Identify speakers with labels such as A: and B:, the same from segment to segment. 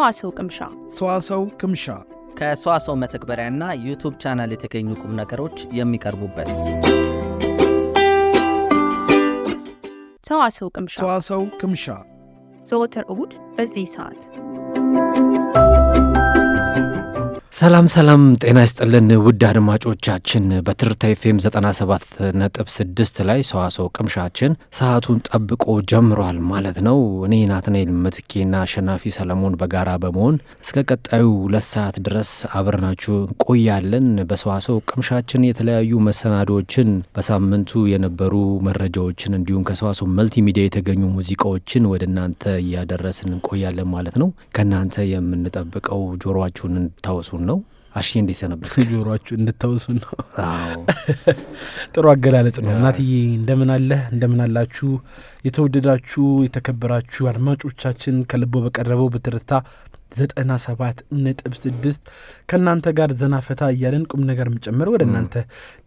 A: ሰዋሰው ቅምሻ
B: ከሰዋሰው መተግበሪያና ዩቲዩብ ቻናል የተገኙ ቁም ነገሮች የሚቀርቡበት
A: ሰዋሰው ቅምሻ ዘወትር እሁድ በዚህ ሰዓት።
C: ሰላም ጤና ይስጥልን ውድ አድማጮቻችን፣ በትርታ ኤፍኤም 97.6 ላይ ሰዋሰው ቅምሻችን ሰዓቱን ጠብቆ ጀምሯል ማለት ነው። እኔ ናትናኤል ምትኬና አሸናፊ ሰለሞን በጋራ በመሆን እስከ ቀጣዩ 2 ሰዓት ድረስ አብረናችሁ እንቆያለን። በሰዋሰው ቅምሻችን የተለያዩ መሰናዶዎችን፣ በሳምንቱ የነበሩ መረጃዎችን እንዲሁም ከሰዋሰው መልቲሚዲያ የተገኙ ሙዚቃዎችን ወደ እናንተ እያደረስን እንቆያለን ማለት ነው። ከእናንተ የምንጠብቀው ጆሮአችሁን እንድታወሱን ነው። አሺ እንዲሰነበት
D: ጆሮአችሁ እንድታወሱ ነው። ጥሩ አገላለጽ ነው። እናትዬ እንደምን አላችሁ? የተወደዳችሁ የተከበራችሁ አድማጮቻችን ከልቦ በቀረበው በትርታ 97.6 ከእናንተ ጋር ዘናፈታ እያለን ቁም ነገር ጨምር ወደ እናንተ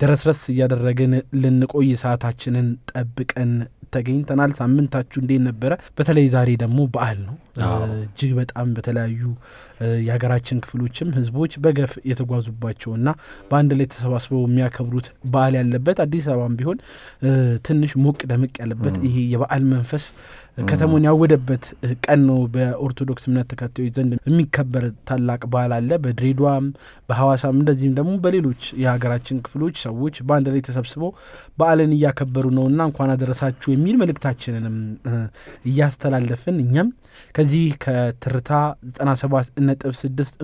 D: ደረስረስ እያደረግን ልንቆይ ሰዓታችንን ጠብቀን ተገኝተናል። ሳምንታችሁ እንዴት ነበረ? በተለይ ዛሬ ደግሞ በዓል ነው። እጅግ በጣም በተለያዩ የሀገራችን ክፍሎችም ህዝቦች በገፍ የተጓዙባቸውና በአንድ ላይ ተሰባስበው የሚያከብሩት በዓል ያለበት፣ አዲስ አበባም ቢሆን ትንሽ ሞቅ ደምቅ ያለበት ይሄ የበዓል መንፈስ ከተሞን ያወደበት ቀን ነው። በኦርቶዶክስ እምነት ተከታዮች ዘንድ የሚከበር ታላቅ በዓል አለ። በድሬዳዋም በሐዋሳም እንደዚህም ደግሞ በሌሎች የሀገራችን ክፍሎች ሰዎች በአንድ ላይ ተሰብስበው በዓልን እያከበሩ ነውና እንኳን አደረሳችሁ የሚል መልእክታችንንም እያስተላለፍን እኛም ከዚህ ከትርታ 97.6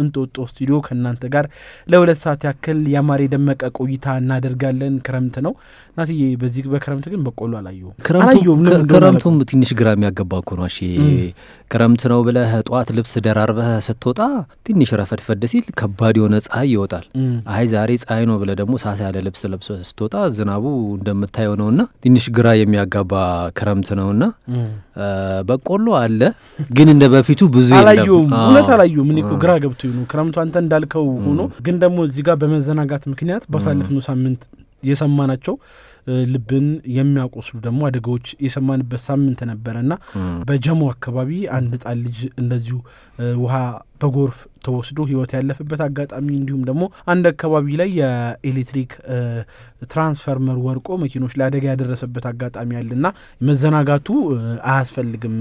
D: እንጦጦ ስቱዲዮ ከእናንተ ጋር ለ2 ሰዓት ያክል ያማረ ደመቀ ቆይታ እናደርጋለን። ክረምት ነው ናትዬ። በዚህ በክረምት ግን በቆሎ አላየሁም።
C: ክረምቱም ትንሽ ግራ የሚያገባ እኮ ነው። እሺ ክረምት ነው ብለህ ጠዋት ልብስ ደራርበህ ስትወጣ ትንሽ ረፈድፈድ ሲል ከባድ የሆነ ፀሐይ ይወጣል። አይ ዛሬ ፀሐይ ነው ብለህ ደግሞ ሳሳ ያለ ልብስ ለብሰህ ስትወጣ ዝናቡ እንደምታየው ነውና ትንሽ ግራ የሚያጋባ ክረምት ነውና በቆሎ አለ ግን እንደ በፊቱ ብዙ
D: አላየሁም። እውነት አላየሁም። እኔ እኮ ግራ ገብቶኝ ነው ክረምቱ አንተ እንዳልከው ሆኖ ግን ደግሞ እዚህ ጋር በመዘናጋት ምክንያት ባሳለፍነው ሳምንት የሰማናቸው ልብን የሚያቆስሉ ደግሞ አደጋዎች የሰማንበት ሳምንት ነበረና በጀሞ አካባቢ አንድ ህጻን ልጅ እንደዚሁ ውሃ በጎርፍ ተወስዶ ህይወት ያለፈበት አጋጣሚ፣ እንዲሁም ደግሞ አንድ አካባቢ ላይ የኤሌክትሪክ ትራንስፈርመር ወርቆ መኪኖች ላይ አደጋ ያደረሰበት አጋጣሚ አለና መዘናጋቱ አያስፈልግም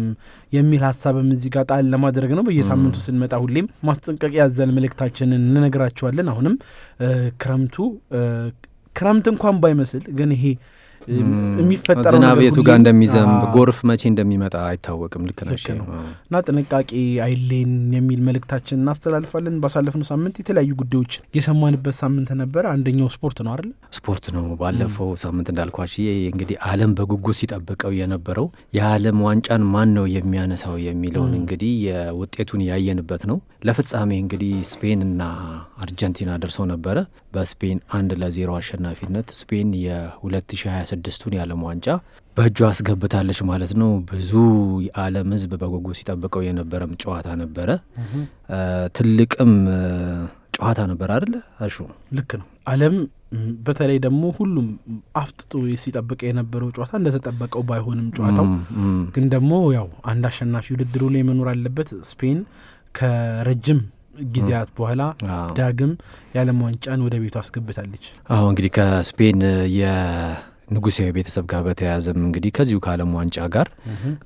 D: የሚል ሀሳብም እዚህ ጋር ጣል ለማድረግ ነው። በየሳምንቱ ስንመጣ ሁሌም ማስጠንቀቂያ ያዘለ መልእክታችንን እንነግራቸዋለን። አሁንም ክረምት እንኳን ባይመስል ግን ይሄ የሚፈጠረው
C: ዝናብ የቱ ጋር እንደሚዘንብ ጎርፍ መቼ እንደሚመጣ አይታወቅም። ልክ ነው
D: እና ጥንቃቄ አይሌን የሚል መልእክታችን እናስተላልፋለን። ባሳለፍነው ሳምንት የተለያዩ ጉዳዮች የሰማንበት ሳምንት ነበረ። አንደኛው ስፖርት ነው አይደል?
C: ስፖርት ነው። ባለፈው ሳምንት እንዳልኳችሁ እንግዲህ ዓለም በጉጉት ሲጠብቀው የነበረው የዓለም ዋንጫን ማን ነው የሚያነሳው የሚለውን እንግዲህ የውጤቱን ያየንበት ነው። ለፍጻሜ እንግዲህ ስፔንና አርጀንቲና ደርሰው ነበረ። በስፔን 1-0 አሸናፊነት ስፔን የ2026ቱን የዓለም ዋንጫ በእጇ አስገብታለች ማለት ነው። ብዙ የዓለም ሕዝብ በጉጉት ሲጠብቀው የነበረም ጨዋታ ነበረ። ትልቅም ጨዋታ ነበር አይደል አሹ?
D: ልክ ነው። ዓለም በተለይ ደግሞ ሁሉም አፍጥጦ ሲጠብቅ የነበረው ጨዋታ እንደተጠበቀው ባይሆንም ጨዋታው ግን ደግሞ ያው አንድ አሸናፊ ውድድሩ ላይ መኖር አለበት። ስፔን ከረጅም ጊዜያት በኋላ ዳግም የዓለም ዋንጫን ወደ ቤቱ አስገብታለች።
C: እንግዲህ ከስፔን የንጉሳዊ ቤተሰብ ጋር በተያያዘም እንግዲህ ከዚሁ ከዓለም ዋንጫ ጋር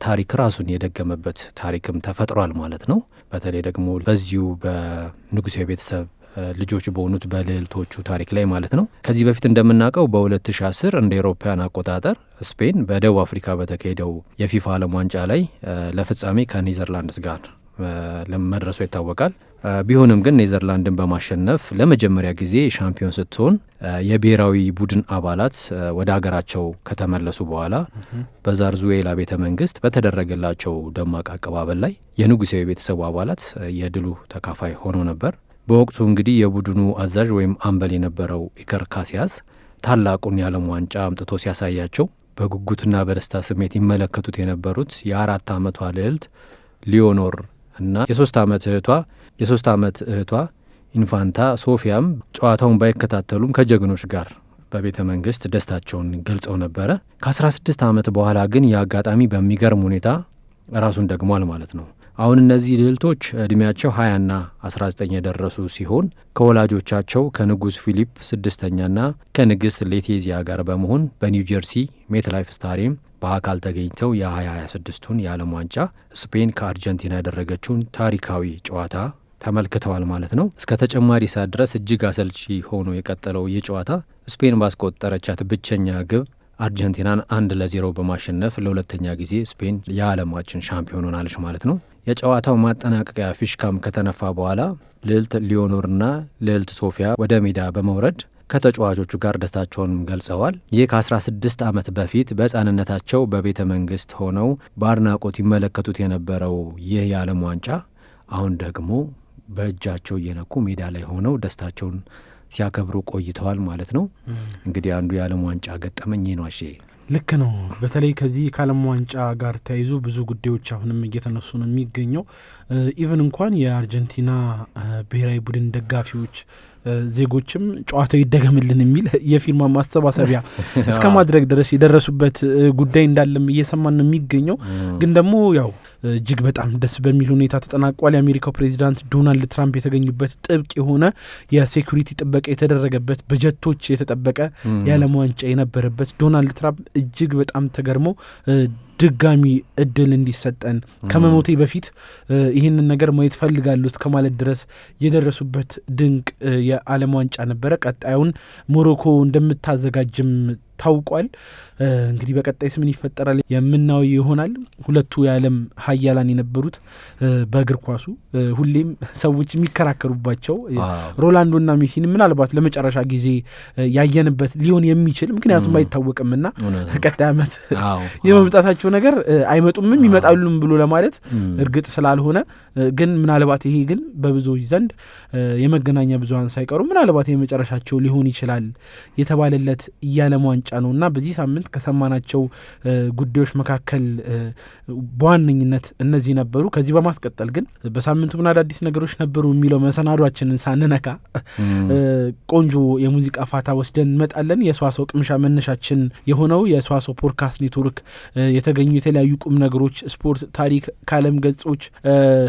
C: ታሪክ ራሱን የደገመበት ታሪክም ተፈጥሯል ማለት ነው። በተለይ ደግሞ በዚሁ በንጉሳዊ ቤተሰብ ልጆች በሆኑት በልዕልቶቹ ታሪክ ላይ ማለት ነው። ከዚህ በፊት እንደምናውቀው በ2010 እንደ ኤሮፓያን አቆጣጠር ስፔን በደቡብ አፍሪካ በተካሄደው የፊፋ ዓለም ዋንጫ ላይ ለፍጻሜ ከኔዘርላንድስ ጋር ለመድረሱ ይታወቃል። ቢሆንም ግን ኔዘርላንድን በማሸነፍ ለመጀመሪያ ጊዜ ሻምፒዮን ስትሆን የብሔራዊ ቡድን አባላት ወደ ሀገራቸው ከተመለሱ በኋላ በዛርዙዌላ ቤተ መንግስት በተደረገላቸው ደማቅ አቀባበል ላይ የንጉሳዊ ቤተሰቡ አባላት የድሉ ተካፋይ ሆነው ነበር። በወቅቱ እንግዲህ የቡድኑ አዛዥ ወይም አምበል የነበረው ኢከር ካሲያስ ታላቁን የዓለም ዋንጫ አምጥቶ ሲያሳያቸው በጉጉትና በደስታ ስሜት ይመለከቱት የነበሩት የ4 ዓመቷ ልዕልት ሊዮኖር እና የ3 ዓመት እህቷ ኢንፋንታ ሶፊያም ጨዋታውን ባይከታተሉም ከጀግኖች ጋር በቤተ መንግስት ደስታቸውን ገልጸው ነበረ። ከ16 ዓመት በኋላ ግን የአጋጣሚ በሚገርም ሁኔታ ራሱን ደግሟል ማለት ነው። አሁን እነዚህ ልዕልቶች እድሜያቸው 20ና 19 የደረሱ ሲሆን ከወላጆቻቸው ከንጉስ ፊሊፕ ስድስተኛና ከንግስት ሌቴዚያ ጋር በመሆን በኒው ጀርሲ ሜትላይፍ ስታዲየም በአካል ተገኝተው የ2026ቱን የዓለም ዋንጫ ስፔን ከአርጀንቲና ያደረገችውን ታሪካዊ ጨዋታ ተመልክተዋል ማለት ነው። እስከ ተጨማሪ ሰዓት ድረስ እጅግ አሰልቺ ሆኖ የቀጠለው ይህ ጨዋታ ስፔን ባስቆጠረቻት ብቸኛ ግብ አርጀንቲናን 1-0 በማሸነፍ ለሁለተኛ ጊዜ ስፔን የዓለማችን ሻምፒዮን ሆናለች ማለት ነው። የጨዋታው ማጠናቀቂያ ፊሽካም ከተነፋ በኋላ ልዕልት ሊዮኖርና ልዕልት ሶፊያ ወደ ሜዳ በመውረድ ከተጫዋቾቹ ጋር ደስታቸውን ገልጸዋል። ይህ ከ16 ዓመት በፊት በሕፃንነታቸው በቤተ መንግስት ሆነው በአድናቆት ይመለከቱት የነበረው ይህ የዓለም ዋንጫ አሁን ደግሞ በእጃቸው እየነኩ ሜዳ ላይ ሆነው ደስታቸውን ሲያከብሩ ቆይተዋል ማለት ነው። እንግዲህ አንዱ የዓለም ዋንጫ ገጠመኝ ነው።
D: ልክ ነው። በተለይ ከዚህ ከዓለም ዋንጫ ጋር ተያይዞ ብዙ ጉዳዮች አሁንም እየተነሱ ነው የሚገኘው። ኢቨን እንኳን የአርጀንቲና ብሔራዊ ቡድን ደጋፊዎች ዜጎችም ጨዋታው ይደገምልን የሚል የፊርማ ማሰባሰቢያ እስከ ማድረግ ድረስ የደረሱበት ጉዳይ እንዳለም እየሰማን ነው የሚገኘው። ግን ደግሞ ያው እጅግ በጣም ደስ በሚል ሁኔታ ተጠናቋል። የአሜሪካው ፕሬዚዳንት ዶናልድ ትራምፕ የተገኙበት ጥብቅ የሆነ የሴኩሪቲ ጥበቃ የተደረገበት በጀቶች የተጠበቀ የዓለም ዋንጫ የነበረበት ዶናልድ ትራምፕ እጅግ በጣም ተገርሞ ድጋሚ እድል እንዲሰጠን ከመሞቴ በፊት ይህንን ነገር ማየት ፈልጋለሁ እስከ ማለት ድረስ የደረሱበት ድንቅ የዓለም ዋንጫ ነበረ። ቀጣዩን ሞሮኮ እንደምታዘጋጅም ታውቋል። እንግዲህ በቀጣይ ምን ይፈጠራል የምናየው ይሆናል። ሁለቱ የዓለም ሀያላን የነበሩት በእግር ኳሱ ሁሌም ሰዎች የሚከራከሩባቸው ሮናልዶና ሜሲን ምናልባት ለመጨረሻ ጊዜ ያየንበት ሊሆን የሚችል ምክንያቱም አይታወቅምና ቀጣይ ዓመት የመምጣታቸው ነገር አይመጡምም ይመጣሉም ብሎ ለማለት እርግጥ ስላልሆነ ግን ምናልባት ይሄ ግን በብዙዎች ዘንድ የመገናኛ ብዙሃን ሳይቀሩ ምናልባት የመጨረሻቸው ሊሆን ይችላል የተባለለት የዓለም ዋንጫ ነውና በዚህ ሳምንት ከሰማናቸው ጉዳዮች መካከል በዋነኝነት እነዚህ ነበሩ። ከዚህ በማስቀጠል ግን በሳምንቱ ምን አዳዲስ ነገሮች ነበሩ የሚለው መሰናዷችንን ሳንነካ ቆንጆ የሙዚቃ ፋታ ወስደን እንመጣለን። የሰዋሰው ቅምሻ መነሻችን የሆነው የሰዋሰው ፖድካስት ኔትወርክ የተገኙ የተለያዩ ቁም ነገሮች፣ ስፖርት፣ ታሪክ፣ ከዓለም ገጾች፣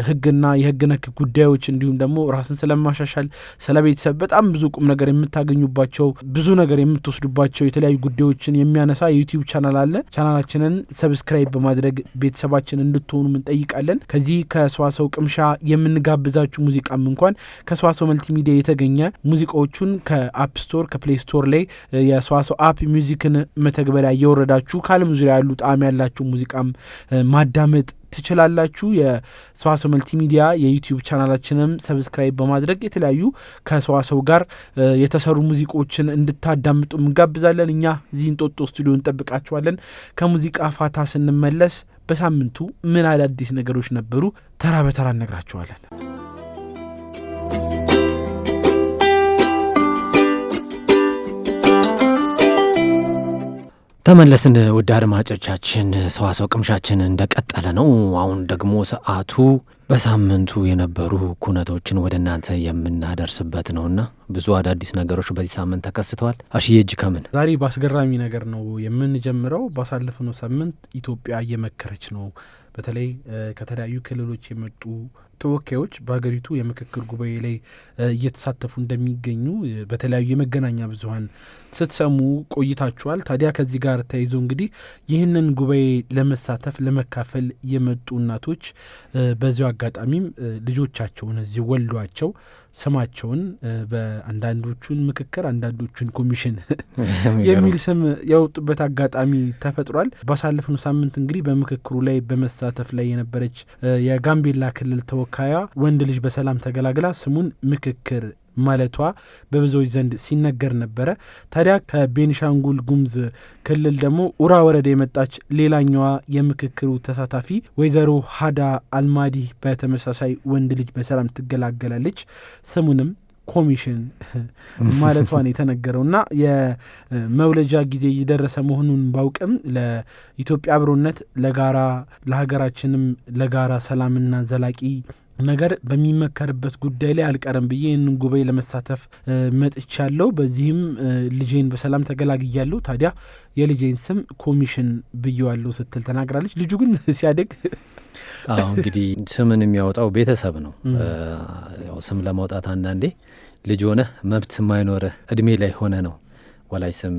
D: ሕግና የሕግ ነክ ጉዳዮች እንዲሁም ደግሞ ራስን ስለማሻሻል ስለ ቤተሰብ በጣም ብዙ ቁም ነገር የምታገኙባቸው ብዙ ነገር የምትወስዱባቸው የተለያዩ ጉዳዮችን የሚያነሳ የዩቲዩብ ቻናል አለ። ቻናላችንን ሰብስክራይብ በማድረግ ቤተሰባችን እንድትሆኑ እንጠይቃለን። ከዚህ ከሰዋሰው ቅምሻ የምንጋብዛችሁ ሙዚቃም እንኳን ከሰዋሰው መልቲሚዲያ የተገኘ ሙዚቃዎቹን ከአፕ ስቶር ከፕሌይ ስቶር ላይ የሰዋሰው አፕ ሚውዚክን መተግበሪያ እየወረዳችሁ ከዓለም ዙሪያ ያሉ ጣዕም ያላችሁ ሙዚቃም ማዳመጥ ትችላላችሁ። የሰዋሰው መልቲሚዲያ የዩቲዩብ ቻናላችንም ሰብስክራይብ በማድረግ የተለያዩ ከሰዋሰው ጋር የተሰሩ ሙዚቃዎችን እንድታዳምጡ እንጋብዛለን። እኛ እዚህ እንጦጦ ስቱዲዮ እንጠብቃችኋለን። ከሙዚቃ ፋታ ስንመለስ በሳምንቱ ምን አዳዲስ ነገሮች ነበሩ ተራ በተራ እነግራችኋለን።
C: ተመለስን። ውድ አድማጮቻችን ሰዋሰው ቅምሻችን እንደቀጠለ ነው። አሁን ደግሞ ሰዓቱ በሳምንቱ የነበሩ ኩነቶችን ወደ እናንተ የምናደርስበት ነውና ብዙ አዳዲስ ነገሮች በዚህ ሳምንት ተከስተዋል። አሽዬ እጅ ከምን
D: ዛሬ በአስገራሚ ነገር ነው የምንጀምረው። ባሳለፍነው ሳምንት ኢትዮጵያ እየመከረች ነው። በተለይ ከተለያዩ ክልሎች የመጡ ተወካዮች በሀገሪቱ የምክክር ጉባኤ ላይ እየተሳተፉ እንደሚገኙ በተለያዩ የመገናኛ ብዙኃን ስትሰሙ ቆይታችኋል። ታዲያ ከዚህ ጋር ተይዞ እንግዲህ ይህንን ጉባኤ ለመሳተፍ ለመካፈል የመጡ እናቶች በዚሁ አጋጣሚም ልጆቻቸውን እዚህ ወልዷቸው ስማቸውን በአንዳንዶቹን ምክክር አንዳንዶቹን ኮሚሽን የሚል ስም ያወጡበት አጋጣሚ ተፈጥሯል። ባሳለፍነው ሳምንት እንግዲህ በምክክሩ ላይ በመሳተፍ ላይ የነበረች የጋምቤላ ክልል ተወካያ ወንድ ልጅ በሰላም ተገላግላ ስሙን ምክክር ማለቷ በብዙዎች ዘንድ ሲነገር ነበረ። ታዲያ ከቤኒሻንጉል ጉሙዝ ክልል ደግሞ ኡራ ወረዳ የመጣች ሌላኛዋ የምክክሩ ተሳታፊ ወይዘሮ ሀዳ አልማዲ በተመሳሳይ ወንድ ልጅ በሰላም ትገላገላለች ስሙንም ኮሚሽን ማለቷን የተነገረው እና የመውለጃ ጊዜ እየደረሰ መሆኑን ባውቅም ለኢትዮጵያ አብሮነት ለጋራ ለሀገራችንም ለጋራ ሰላምና ዘላቂ ነገር በሚመከርበት ጉዳይ ላይ አልቀርም ብዬ ይህንን ጉባኤ ለመሳተፍ መጥቻለሁ። በዚህም ልጄን በሰላም ተገላግያለሁ። ታዲያ የልጄን ስም ኮሚሽን ብዬዋለሁ ስትል ተናግራለች። ልጁ ግን ሲያድግ
C: እንግዲህ ስምን የሚያወጣው ቤተሰብ ነው። ስም ለማውጣት አንዳንዴ ልጅ ሆነ መብት የማይኖርህ እድሜ ላይ ሆነ ነው ወላጅ ስም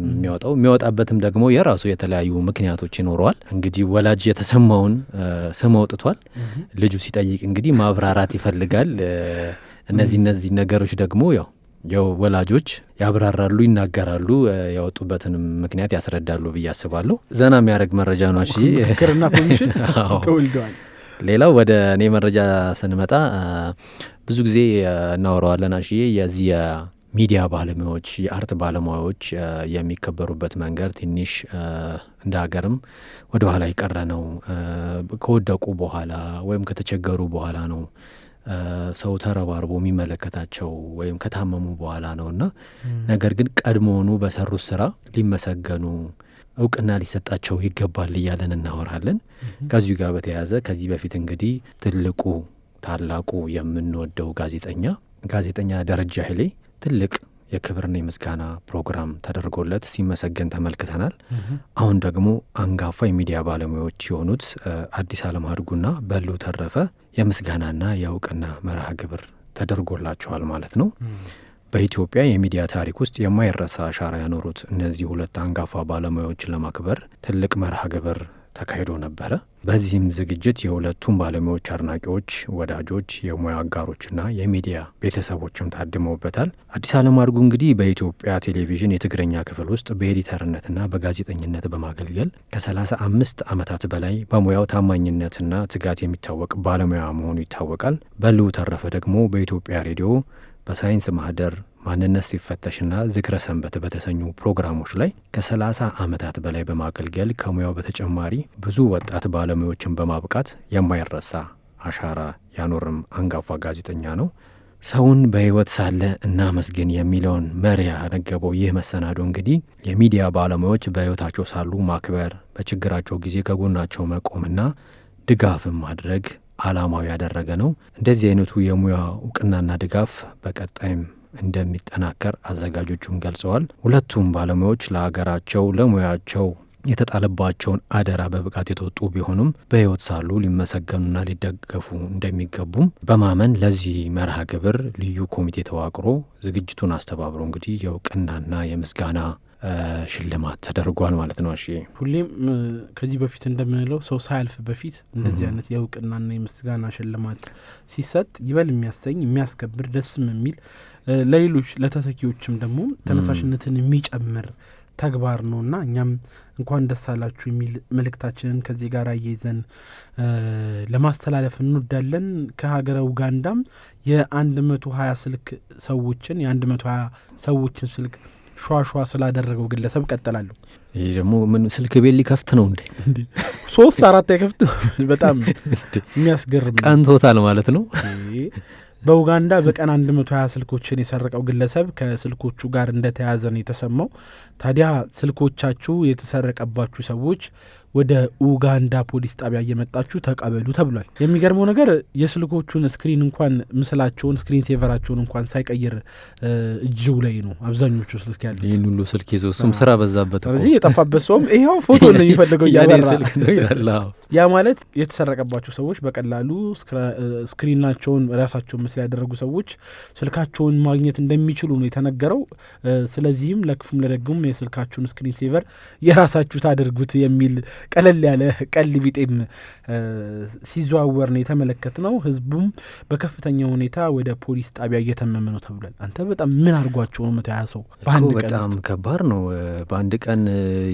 C: የሚያወጣበትም ደግሞ የራሱ የተለያዩ ምክንያቶች ይኖረዋል። እንግዲህ ወላጅ የተሰማውን ስም አውጥቷል። ልጁ ሲጠይቅ እንግዲህ ማብራራት ይፈልጋል። እነዚህ ነገሮች ደግሞ ያው ወላጆች ያብራራሉ፣ ይናገራሉ፣ ያወጡበትንም ምክንያት ያስረዳሉ ብዬ አስባለሁ። ዘና የሚያደርግ መረጃ ነው።
D: ምክክርና ኮሚሽን ተወልደዋል።
C: ሌላው ወደ እኔ መረጃ ስንመጣ ብዙ ጊዜ እናወራዋለን የዚህ ሚዲያ ባለሙያዎች የአርት ባለሙያዎች የሚከበሩበት መንገድ ትንሽ እንደ ሀገርም ወደ ኋላ የቀረ ነው። ከወደቁ በኋላ ወይም ከተቸገሩ በኋላ ነው ሰው ተረባርቦ የሚመለከታቸው ወይም ከታመሙ በኋላ ነውና ነገር ግን ቀድሞውኑ በሰሩት ስራ ሊመሰገኑ እውቅና ሊሰጣቸው ይገባል እያለን እናወራለን። ከዚሁ ጋር በተያያዘ ከዚህ በፊት እንግዲህ ታላቁ የምንወደው ጋዜጠኛ ደረጃ ኃይሌ ትልቅ የክብርና የምስጋና ፕሮግራም ተደርጎለት ሲመሰገን ተመልክተናል። አሁን ደግሞ አንጋፋ የሚዲያ ባለሙያዎች የሆኑት አዲስ አለም አድጉና በሉ ተረፈ የምስጋናና የእውቅና መርሃ ግብር ተደርጎላቸዋል ማለት ነው። በኢትዮጵያ የሚዲያ ታሪክ ውስጥ የማይረሳ አሻራ ያኖሩት እነዚህ ሁለት አንጋፋ ባለሙያዎችን ለማክበር ትልቅ መርሃ ግብር ተካሂዶ ነበረ። በዚህም ዝግጅት የሁለቱም ባለሙያዎች አድናቂዎች፣ ወዳጆች፣ የሙያ አጋሮችና የሚዲያ ቤተሰቦችም ታድመውበታል። አዲስ አለም አድጉ እንግዲህ በኢትዮጵያ ቴሌቪዥን የትግረኛ ክፍል ውስጥ በኤዲተርነትና በጋዜጠኝነት በማገልገል ከ35 ዓመታት በላይ በሙያው ታማኝነትና ትጋት የሚታወቅ ባለሙያ መሆኑ ይታወቃል። በልው ተረፈ ደግሞ በኢትዮጵያ ሬዲዮ በሳይንስ ማህደር፣ ማንነት ሲፈተሽና ዝክረ ሰንበት በተሰኙ ፕሮግራሞች ላይ ከ30 ዓመታት በላይ በማገልገል ከሙያው በተጨማሪ ብዙ ወጣት ባለሙያዎችን በማብቃት የማይረሳ አሻራ ያኖርም አንጋፋ ጋዜጠኛ ነው። ሰውን በሕይወት ሳለ እናመስግን የሚለውን መሪ ያነገበው ይህ መሰናዶ እንግዲህ የሚዲያ ባለሙያዎች በሕይወታቸው ሳሉ ማክበር፣ በችግራቸው ጊዜ ከጎናቸው መቆምና ድጋፍን ማድረግ ዓላማው ያደረገ ነው። እንደዚህ አይነቱ የሙያ እውቅናና ድጋፍ በቀጣይም እንደሚጠናከር አዘጋጆቹም ገልጸዋል። ሁለቱም ባለሙያዎች ለሀገራቸው ለሙያቸው የተጣለባቸውን አደራ በብቃት የተወጡ ቢሆኑም በሕይወት ሳሉ ሊመሰገኑና ሊደገፉ እንደሚገቡም በማመን ለዚህ መርሃ ግብር ልዩ ኮሚቴ ተዋቅሮ ዝግጅቱን አስተባብሮ እንግዲህ የእውቅናና የምስጋና ሽልማት ተደርጓል ማለት ነው።
D: ሁሌም ከዚህ በፊት እንደምንለው ሰው ሳያልፍ በፊት እንደዚህ አይነት የእውቅናና የምስጋና ሽልማት ሲሰጥ ይበል የሚያሰኝ የሚያስከብር ደስም የሚል ለሌሎች ለተተኪዎችም ደግሞ ተነሳሽነትን የሚጨምር ተግባር ነውና እኛም እንኳን ደስ አላችሁ የሚል መልእክታችንን ከዚህ ጋር አያይዘን ለማስተላለፍ እንወዳለን። ከሀገረ ኡጋንዳም የ120 ስልክ ሰዎችን የ120 ሰዎችን ስልክ ሸዋሸዋ ስላደረገው ግለሰብ ቀጠላለሁ።
C: ይህ ደግሞ ምን ስልክ ቤት ሊከፍት ነው እንዴ?
D: 3-4 የከፍት በጣም የሚያስገርም
C: ቀንቶታል ማለት ነው።
D: በኡጋንዳ በቀን 120 ስልኮችን የሰረቀው ግለሰብ ከስልኮቹ ጋር እንደተያዘ ነው የተሰማው። ታዲያ ስልኮቻችሁ የተሰረቀባችሁ ሰዎች ወደ ኡጋንዳ ፖሊስ ጣቢያ እየመጣችሁ ተቀበሉ ተብሏል። የሚገርመው ነገር የስልኮቹን ስክሪን እንኳን ምስላቸውን ስክሪን ሴቨራቸውን እንኳን ሳይቀይር እጅው ላይ ነው አብዛኞቹ ስልክ ያሉት።
C: ይህን ሁሉ ስልክ ይዞ እሱም ስራ በዛበት
D: እዚህ የጠፋበት ሰውም ይኸው ፎቶ ነው የሚፈልገው እያበራ ስልክ ነው ይላል። ያ ማለት የተሰረቀባቸው ሰዎች በቀላሉ ስክሪናቸውን ራሳቸውን ምስል ያደረጉ ሰዎች ስልካቸውን ማግኘት እንደሚችሉ ነው የተነገረው። ስለዚህም ለክፉም ለደጉም የስልካችሁን ስክሪን ሴቨር የራሳችሁ ታደርጉት የሚል ቀለል ያለ ቀል ቢጤም ሲዘዋወር ነው የተመለከት ነው። ህዝቡም በከፍተኛ ሁኔታ ወደ ፖሊስ ጣቢያ እየተመመ ነው ተብሏል። አንተ በጣም ምን አድርጓቸው ነው መተያሰው? በአንድ ቀን
C: በጣም ከባድ ነው። በአንድ ቀን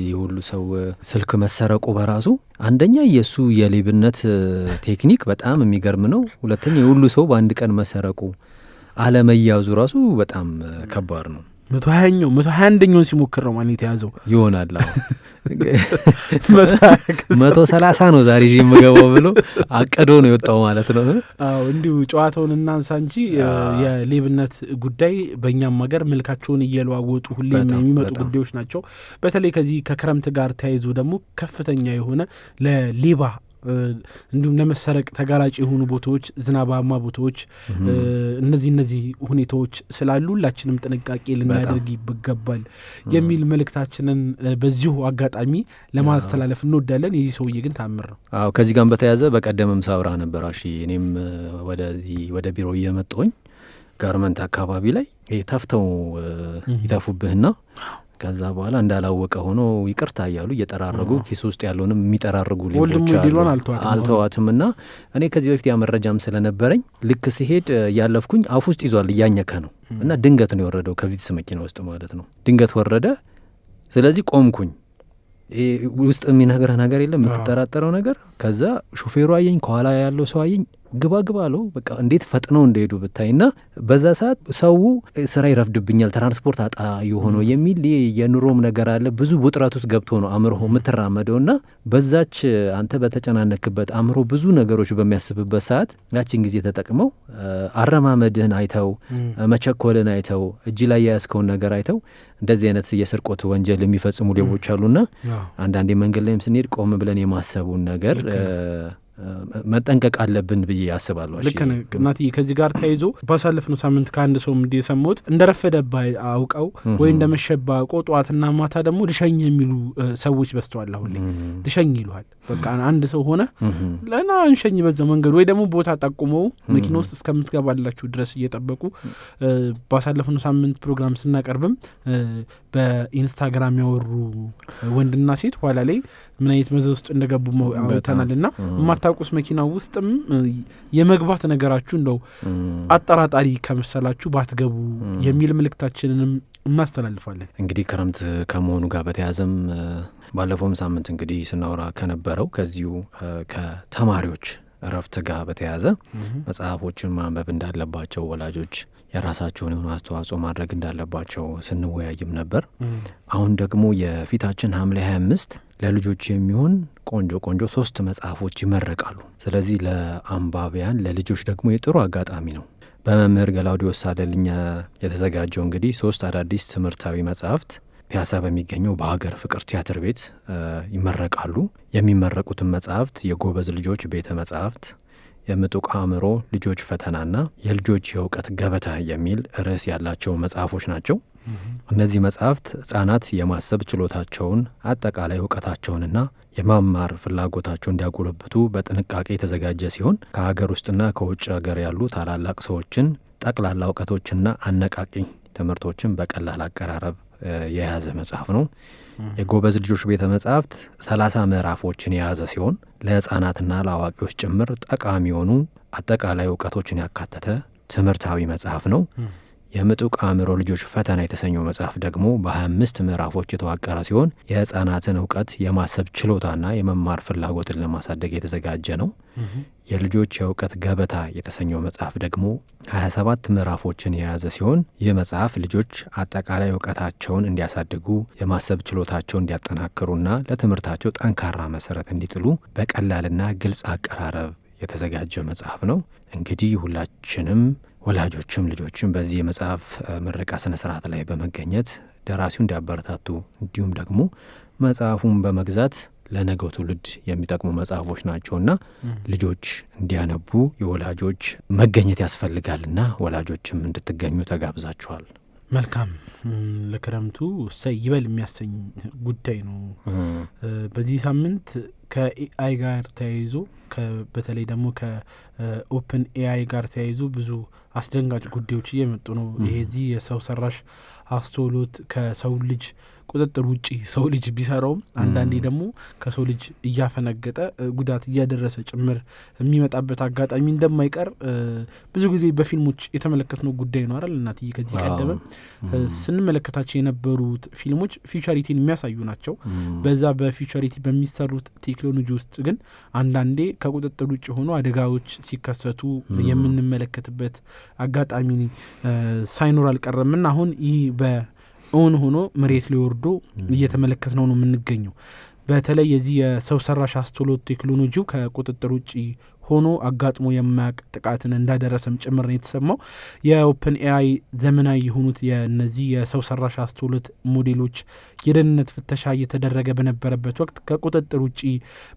C: የሁሉ ሰው ስልክ መሰረቁ በራሱ አንደኛ የሱ የሌብነት ቴክኒክ በጣም የሚገርም ነው። ሁለተኛ የሁሉ ሰው በአንድ ቀን መሰረቁ አለመያዙ ራሱ በጣም ከባድ ነው። 121ኛውን ሲሞክር ነው ማለት የተያዘው ይሆናል። 130 ነው ዛሬ ይዤ የምገባው ብሎ አቀዶ ነው የወጣው ማለት ነው።
D: አዎ እንዲሁ ጨዋታውን እናንሳ እንጂ የሌብነት ጉዳይ በእኛም ሀገር መልካቸውን እየለዋወጡ ሁሌም የሚመጡ ጉዳዮች ናቸው። በተለይ ከዚህ ከክረምት ጋር ተያይዞ ደግሞ ከፍተኛ የሆነ ለሌባ እንዲሁም ለመሰረቅ ተጋላጭ የሆኑ ቦታዎች፣ ዝናባማ ቦታዎች፣ እነዚህ ሁኔታዎች ስላሉ ሁላችንም ጥንቃቄ ልናደርግ ይገባል የሚል መልእክታችንን በዚሁ አጋጣሚ ለማስተላለፍ እንወዳለን። የዚህ ሰውዬ ግን ታምር ነው።
C: አዎ ከዚህ ጋር በተያያዘ በቀደምም ሳውራ ነበር። እኔም ወደ ቢሮ እየመጣሁኝ ጋርመንት አካባቢ ላይ ተፍተው ይተፉብህና ከዛ በኋላ እንዳላወቀ ሆኖ ይቅርታ እያሉ እየጠራረጉ ኪስ ውስጥ ያለውንም የሚጠራርጉ ሌቦች አልተዋትም። እና እኔ ከዚህ በፊት ያ መረጃም ስለነበረኝ ልክ ሲሄድ ያለፍኩኝ አፍ ውስጥ ይዟል እያኘከ ነው እና ድንገት ነው የወረደው ከቪትስ መኪና ውስጥ ማለት ነው። ድንገት ወረደ። ስለዚህ ቆምኩኝ። ውስጥ የሚነግረህ ነገር የለም የምትጠራጠረው ነገር። ከዛ ሹፌሩ አየኝ፣ ከኋላ ያለው ሰው አየኝ፣ ግባ አለው። በቃ እንዴት ፈጥነው እንደሄዱ ብታይና በዛ ሰዓት ሰው ስራ ይረፍድብኛል፣ ትራንስፖርት አጣ የሆነው የሚል የኑሮም ነገር አለ። ብዙ ውጥረት ውስጥ ገብቶ ነው አእምሮህ የምትራመደውና በዛች አንተ በተጨናነክበት አእምሮ ብዙ ነገሮች በሚያስብበት ሰዓት ያችን ጊዜ ተጠቅመው አረማመድህን አይተው መቸኮልን አይተው እጅ ላይ የያዝከውን ነገር አይተው እንደዚህ አይነት የስርቆት ወንጀል የሚፈጽሙ ሌቦች አሉና አንዳንዴ መንገድ ላይም ስንሄድ ቆም ብለን የማሰቡን ነገር መጠንቀቅ አለብን ብዬ ያስባለሁ።
D: ልክ ነህ እናትዬ። ከዚህ ጋር ተያይዞ ባሳለፍነው ሳምንት ከአንድ ሰው እንደሰማሁት እንደረፈደባ አውቀው ወይ እንደመሸባ ቆጧትና ማታ ደግሞ ልሸኝ የሚሉ ሰዎች በስተዋል። አሁን ልሸኝ ይሉሃል። በቃ አንድ ሰው ሆነ ለና እንሸኝ በዛ መንገድ ወይ ደግሞ ቦታ ጠቁመው መኪና ውስጥ እስከምትገባላችሁ ድረስ እየጠበቁ ባሳለፍነው ሳምንት ፕሮግራም ስናቀርብም በኢንስታግራም ያወሩ ወንድና ሴት ኋላ ላይ ምን አይነት መዘዝ ውስጥ እንደገቡ አውተናልና ማታውቁስ መኪና ውስጥም የመግባት ነገራችሁ እንደው አጠራጣሪ ከመሰላችሁ ባትገቡ የሚል መልእክታችንንም እናስተላልፋለን።
C: እንግዲህ ክረምት ከመሆኑ ጋር በተያያዘም ባለፈውም ሳምንት እንግዲህ ስናወራ ከነበረው ከዚሁ ከተማሪዎች እረፍት ጋር በተያያዘ መጽሐፎችን ማንበብ እንዳለባቸው ወላጆች የራሳቸውን የሆኑ አስተዋጽኦ ማድረግ እንዳለባቸው ስንወያይም ነበር። አሁን ደግሞ የፊታችን ሐምሌ 25 ለልጆች የሚሆን ቆንጆ 3 መጽሐፎች ይመረቃሉ። ስለዚህ ለአንባቢያን ለልጆች ደግሞ የጥሩ አጋጣሚ ነው። በመምህር ገላውዲዮስ ሳለልኝ የተዘጋጀው እንግዲህ 3 አዳዲስ ትምህርታዊ መጽሐፍት ፒያሳ በሚገኘው በሀገር ፍቅር ቲያትር ቤት ይመረቃሉ። የሚመረቁትን መጽሐፍት የጎበዝ ልጆች ቤተ መጽሐፍት፣ የምጡቅ አእምሮ ልጆች ፈተናና የልጆች የእውቀት ገበታ የሚል ርዕስ ያላቸው መጽሐፎች ናቸው። እነዚህ መጽሐፍት ሕጻናት የማሰብ ችሎታቸውን አጠቃላይ እውቀታቸውንና የማማር ፍላጎታቸውን እንዲያጎለብቱ በጥንቃቄ የተዘጋጀ ሲሆን ከሀገር ውስጥና ከውጭ ሀገር ያሉ ታላላቅ ሰዎችን ጠቅላላ እውቀቶችና አነቃቂ ትምህርቶችን በቀላል አቀራረብ የያዘ መጽሐፍ ነው። የጎበዝ ልጆች ቤተ መጽሐፍት 30 ምዕራፎችን የያዘ ሲሆን ለሕፃናትና ለአዋቂዎች ጭምር ጠቃሚ የሆኑ አጠቃላይ እውቀቶችን ያካተተ ትምህርታዊ መጽሐፍ ነው። የምጡቅ አእምሮ ልጆች ፈተና የተሰኘው መጽሐፍ ደግሞ በ25 ምዕራፎች የተዋቀረ ሲሆን የሕፃናትን እውቀት የማሰብ ችሎታና የመማር ፍላጎትን ለማሳደግ የተዘጋጀ ነው። የልጆች የእውቀት ገበታ የተሰኘው መጽሐፍ ደግሞ 27 ምዕራፎችን የያዘ ሲሆን ይህ መጽሐፍ ልጆች አጠቃላይ እውቀታቸውን እንዲያሳድጉ የማሰብ ችሎታቸውን እንዲያጠናክሩና ለትምህርታቸው ጠንካራ መሰረት እንዲጥሉ በቀላልና ግልጽ አቀራረብ የተዘጋጀ መጽሐፍ ነው። እንግዲህ ሁላችንም ወላጆችም ልጆችም በዚህ የመጽሐፍ ምረቃ ስነ ስርዓት ላይ በመገኘት ደራሲው እንዲያበረታቱ እንዲሁም ደግሞ መጽሐፉን በመግዛት ለነገው ትውልድ የሚጠቅሙ መጽሐፎች ናቸውና ልጆች እንዲያነቡ የወላጆች መገኘት ያስፈልጋልና ወላጆችም እንድትገኙ ተጋብዛችኋል።
D: መልካም። ለክረምቱ ይበል የሚያሰኝ ጉዳይ ነው። በዚህ ሳምንት ከኤአይ ጋር ተያይዞ በተለይ ደግሞ ከኦፕን ኤአይ ጋር ተያይዞ ብዙ አስደንጋጭ ጉዳዮች እየመጡ ነው። ይሄዚህ የሰው ሰራሽ አስተውሎት ከሰው ልጅ ቁጥጥር ውጪ ሰው ልጅ ቢሰራውም አንዳንዴ ደግሞ ከሰው ልጅ እያፈነገጠ ጉዳት እያደረሰ ጭምር የሚመጣበት አጋጣሚ እንደማይቀር ብዙ ጊዜ በፊልሞች የተመለከትነው ጉዳይ ነው አይደል እናትዬ? ከዚህ ቀደም ስንመለከታቸው የነበሩት ፊልሞች ፊውቸሪቲን የሚያሳዩ ናቸው። በዛ በፊውቸሪቲ በሚሰሩት ቴክኖሎጂ ውስጥ ግን አንዳንዴ ከቁጥጥር ውጭ ሆኖ አደጋዎች ሲከሰቱ የምንመለከትበት አጋጣሚ ሳይኖር አልቀረምና አሁን ይህ እውን ሆኖ መሬት ላይ ወርዶ እየተመለከትነው ነው የምንገኘው። በተለይ የዚህ የሰው ሰራሽ አስተውሎት ቴክኖሎጂው ከቁጥጥር ውጪ ሆኖ አጋጥሞ የማያውቅ ጥቃትን እንዳደረሰም ጭምር ነው የተሰማው። የኦፕን ኤአይ ዘመናዊ የሆኑት የነዚህ የሰው ሰራሽ አስተውሎት ሞዴሎች የደህንነት ፍተሻ እየተደረገ በነበረበት ወቅት ከቁጥጥር ውጪ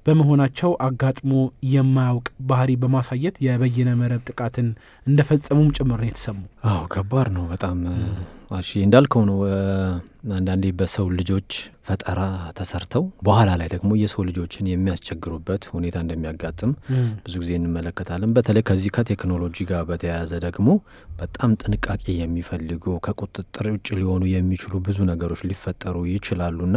D: በመሆናቸው አጋጥሞ የማያውቅ ባህሪ በማሳየት የበይነ መረብ ጥቃትን እንደፈጸሙም ጭምር ነው የተሰማው።
C: አዎ ከባድ ነው በጣም እንዳልከው ነው። አንዳንዴ በሰው ልጆች ፈጠራ ተሰርተው በኋላ ላይ ደግሞ የሰው ልጆችን የሚያስቸግሩበት ሁኔታ እንደሚያጋጥም ብዙ ጊዜ እንመለከታለን። በተለይ ከዚህ ከቴክኖሎጂ ጋር በተያያዘ ደግሞ በጣም ጥንቃቄ የሚፈልጉ ከቁጥጥር ውጭ ሊሆኑ የሚችሉ ብዙ ነገሮች ሊፈጠሩ ይችላሉና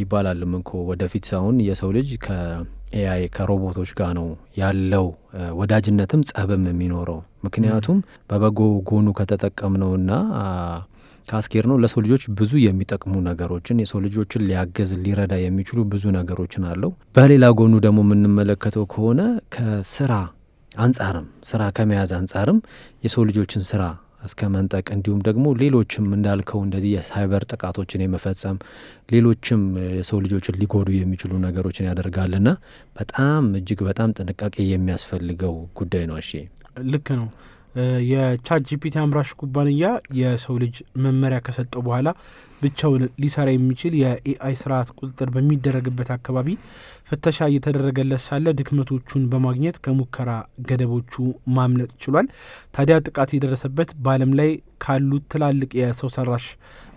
C: ይባላልም እኮ ወደፊት አሁን የሰው ልጅ ከኤአይ ከሮቦቶች ጋር ነው ያለው ወዳጅነትም ጸብም የሚኖረው። ምክንያቱም በበጎ ጎኑ ከተጠቀምነውና ካስኬር ነው ለሰው ልጆች ብዙ የሚጠቅሙ ነገሮችን የሰው ልጆችን ሊያገዝ ሊረዳ የሚችሉ ብዙ ነገሮችን አለው። በሌላ ጎኑ ደግሞ የምንመለከተው ከሆነ ከስራ አንጻርም ስራ ከመያዝ አንጻርም የሰው ልጆችን ስራ እስከ መንጠቅ እንዲሁም ደግሞ ሌሎችም እንዳልከው እንደዚህ የሳይበር ጥቃቶችን የመፈጸም ሌሎችም የሰው ልጆችን ሊጎዱ የሚችሉ ነገሮችን ያደርጋልና በጣም እጅግ በጣም ጥንቃቄ የሚያስፈልገው ጉዳይ ነው። እሺ
D: ልክ ነው። የቻት ጂፒቲ አምራች ኩባንያ የሰው ልጅ መመሪያ ከሰጠው በኋላ ብቻውን ሊሰራ የሚችል የኤአይ ስርዓት ቁጥጥር በሚደረግበት አካባቢ ፍተሻ እየተደረገለት ሳለ ድክመቶቹን በማግኘት ከሙከራ ገደቦቹ ማምለጥ ችሏል። ታዲያ ጥቃት የደረሰበት በዓለም ላይ ካሉት ትላልቅ የሰው ሰራሽ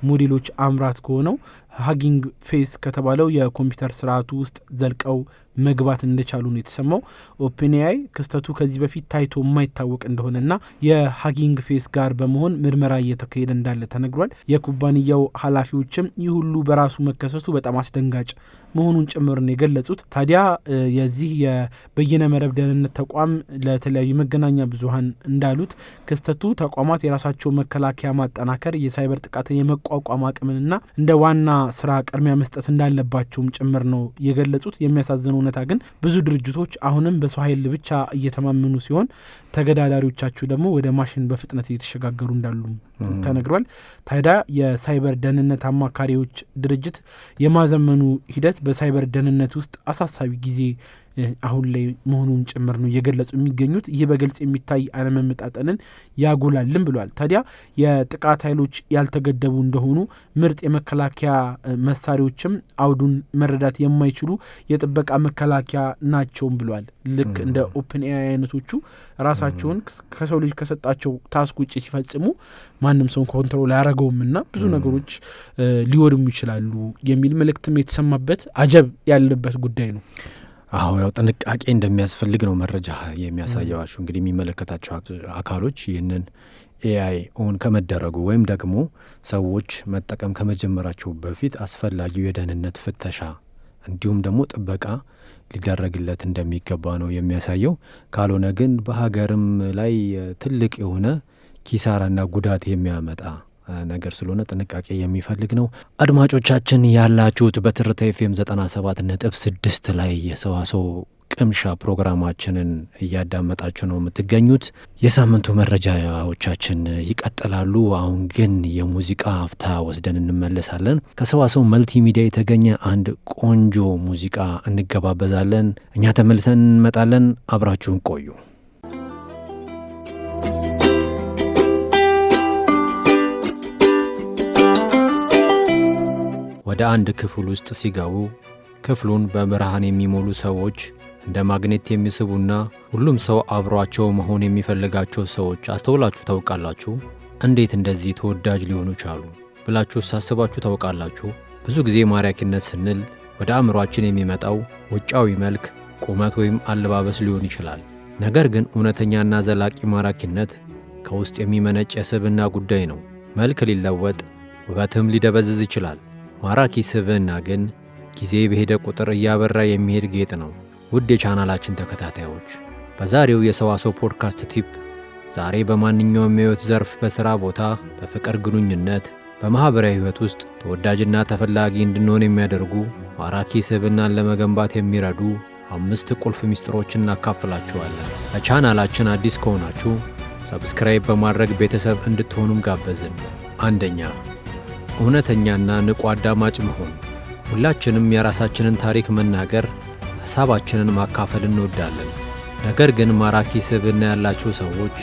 D: ሞዴሎች አምራት ከሆነው ሀጊንግ ፌስ ከተባለው የኮምፒውተር ስርዓቱ ውስጥ ዘልቀው መግባት እንደቻሉ ነው የተሰማው። ኦፕን ኤአይ ክስተቱ ከዚህ በፊት ታይቶ የማይታወቅ እንደሆነና የሀጊንግ ፌስ ጋር በመሆን ምርመራ እየተካሄደ እንዳለ ተነግሯል። የኩባንያው ኃላፊዎችም ይህ ሁሉ በራሱ መከሰቱ በጣም አስደንጋጭ መሆኑን ጭምር ነው የገለጹት። ታዲያ የዚህ የበይነ መረብ ደህንነት ተቋም ለተለያዩ መገናኛ ብዙኃን እንዳሉት ክስተቱ ተቋማት የራሳቸው መከላከያ ማጠናከር፣ የሳይበር ጥቃትን የመቋቋም አቅምንና እንደ ዋና ስራ ቅድሚያ መስጠት እንዳለባቸውም ጭምር ነው የገለጹት። የሚያሳዝነው እውነታ ግን ብዙ ድርጅቶች አሁንም በሰው ኃይል ብቻ እየተማመኑ ሲሆን ተገዳዳሪዎቻቸው ደግሞ ወደ ማሽን በፍጥነት እየተሸጋገሩ እንዳሉ ተነግሯል። ታዲያ የሳይበር ደህንነት አማካሪዎች ድርጅት የማዘመኑ ሂደት በሳይበር ደህንነት ውስጥ አሳሳቢ ጊዜ አሁን ላይ መሆኑን ጭምር ነው እየገለጹ የሚገኙት። ይህ በግልጽ የሚታይ አለመመጣጠንን ያጎላልን ብሏል። ታዲያ የጥቃት ኃይሎች ያልተገደቡ እንደሆኑ ምርጥ የመከላከያ መሳሪያዎችም አውዱን መረዳት የማይችሉ የጥበቃ መከላከያ ናቸውም ብሏል። ልክ እንደ ኦፕን ኤአይ አይነቶቹ ራሳቸውን ከሰው ልጅ ከሰጣቸው ታስክ ውጭ ሲፈጽሙ ማንም ሰው ኮንትሮል አያረገውም እና ብዙ ነገሮች ሊወድሙ ይችላሉ የሚል መልእክትም የተሰማበት አጀብ ያለበት ጉዳይ ነው።
C: አዎ ያው ጥንቃቄ እንደሚያስፈልግ ነው መረጃ የሚያሳየዋችሁ። እንግዲህ የሚመለከታቸው አካሎች ይህንን ኤአይ ኦን ከመደረጉ ወይም ደግሞ ሰዎች መጠቀም ከመጀመራቸው በፊት አስፈላጊው የደህንነት ፍተሻ እንዲሁም ደግሞ ጥበቃ ሊደረግለት እንደሚገባ ነው የሚያሳየው። ካልሆነ ግን በሀገርም ላይ ትልቅ የሆነ ኪሳራና ጉዳት የሚያመጣ ነገር ስለሆነ ጥንቃቄ የሚፈልግ ነው። አድማጮቻችን ያላችሁት በትርታ ኤፍኤም 97.6 ላይ የሰዋሰው ቅምሻ ፕሮግራማችንን እያዳመጣችሁ ነው የምትገኙት። የሳምንቱ መረጃዎቻችን ይቀጥላሉ። አሁን ግን የሙዚቃ አፍታ ወስደን እንመለሳለን። ከሰዋሰው መልቲሚዲያ የተገኘ አንድ ቆንጆ ሙዚቃ እንገባበዛለን። እኛ ተመልሰን እንመጣለን። አብራችሁን ቆዩ። ወደ አንድ ክፍል ውስጥ ሲገቡ ክፍሉን በብርሃን የሚሞሉ ሰዎች እንደ ማግኔት የሚስቡና ሁሉም ሰው አብሯቸው መሆን የሚፈልጋቸው ሰዎች አስተውላችሁ ታውቃላችሁ? እንዴት እንደዚህ ተወዳጅ ሊሆኑ ቻሉ ብላችሁ ሳስባችሁ ታውቃላችሁ? ብዙ ጊዜ ማራኪነት ስንል ወደ አእምሯችን የሚመጣው ውጫዊ መልክ፣ ቁመት ወይም አለባበስ ሊሆን ይችላል። ነገር ግን እውነተኛና ዘላቂ ማራኪነት ከውስጥ የሚመነጭ የስብዕና ጉዳይ ነው። መልክ ሊለወጥ፣ ውበትም ሊደበዝዝ ይችላል። ማራኪ ስብዕና ግን ጊዜ በሄደ ቁጥር እያበራ የሚሄድ ጌጥ ነው። ውድ የቻናላችን ተከታታዮች፣ በዛሬው የሰዋሰው ፖድካስት ቲፕ ዛሬ በማንኛውም የሕይወት ዘርፍ፣ በሥራ ቦታ፣ በፍቅር ግንኙነት፣ በማኅበራዊ ሕይወት ውስጥ ተወዳጅና ተፈላጊ እንድንሆን የሚያደርጉ ማራኪ ስብዕናን ለመገንባት የሚረዱ 5 ቁልፍ ሚስጥሮችን እናካፍላችኋለን። ለቻናላችን አዲስ ከሆናችሁ ሰብስክራይብ በማድረግ ቤተሰብ እንድትሆኑም ጋበዝን። አንደኛ፣ እውነተኛና ንቁ አዳማጭ መሆን። ሁላችንም የራሳችንን ታሪክ መናገር፣ ሐሳባችንን ማካፈል እንወዳለን። ነገር ግን ማራኪ ስብዕና ያላቸው ሰዎች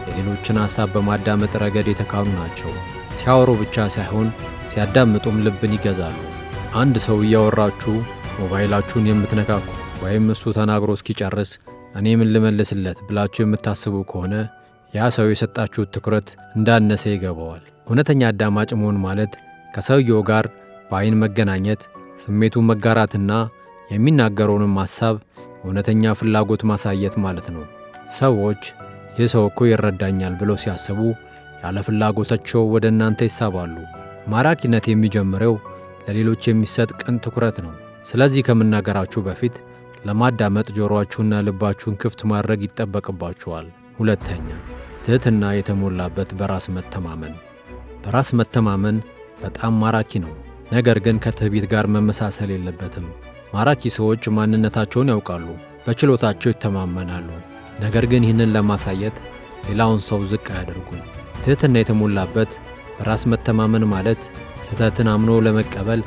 C: የሌሎችን ሐሳብ በማዳመጥ ረገድ የተካኑ ናቸው። ሲያወሩ ብቻ ሳይሆን ሲያዳምጡም ልብን ይገዛሉ። አንድ ሰው እያወራችሁ ሞባይላችሁን የምትነካኩ ወይም እሱ ተናግሮ እስኪጨርስ እኔ ምን ልመልስለት ብላችሁ የምታስቡ ከሆነ ያ ሰው የሰጣችሁት ትኩረት እንዳነሰ ይገባዋል። እውነተኛ አዳማጭ መሆን ማለት ከሰውየው ጋር በአይን መገናኘት፣ ስሜቱን መጋራትና የሚናገረውንም ሐሳብ እውነተኛ ፍላጎት ማሳየት ማለት ነው። ሰዎች ይህ ሰው እኮ ይረዳኛል ብለው ሲያስቡ ያለ ፍላጎታቸው ወደ እናንተ ይሳባሉ። ማራኪነት የሚጀምረው ለሌሎች የሚሰጥ ቅን ትኩረት ነው። ስለዚህ ከመናገራችሁ በፊት ለማዳመጥ ጆሮአችሁና ልባችሁን ክፍት ማድረግ ይጠበቅባችኋል። ሁለተኛ፣ ትሕትና የተሞላበት በራስ መተማመን። በራስ መተማመን በጣም ማራኪ ነው፣ ነገር ግን ከትዕቢት ጋር መመሳሰል የለበትም። ማራኪ ሰዎች ማንነታቸውን ያውቃሉ፣ በችሎታቸው ይተማመናሉ። ነገር ግን ይህንን ለማሳየት ሌላውን ሰው ዝቅ አያደርጉም። ትሕትና የተሞላበት በራስ መተማመን ማለት ስህተትን አምኖ ለመቀበል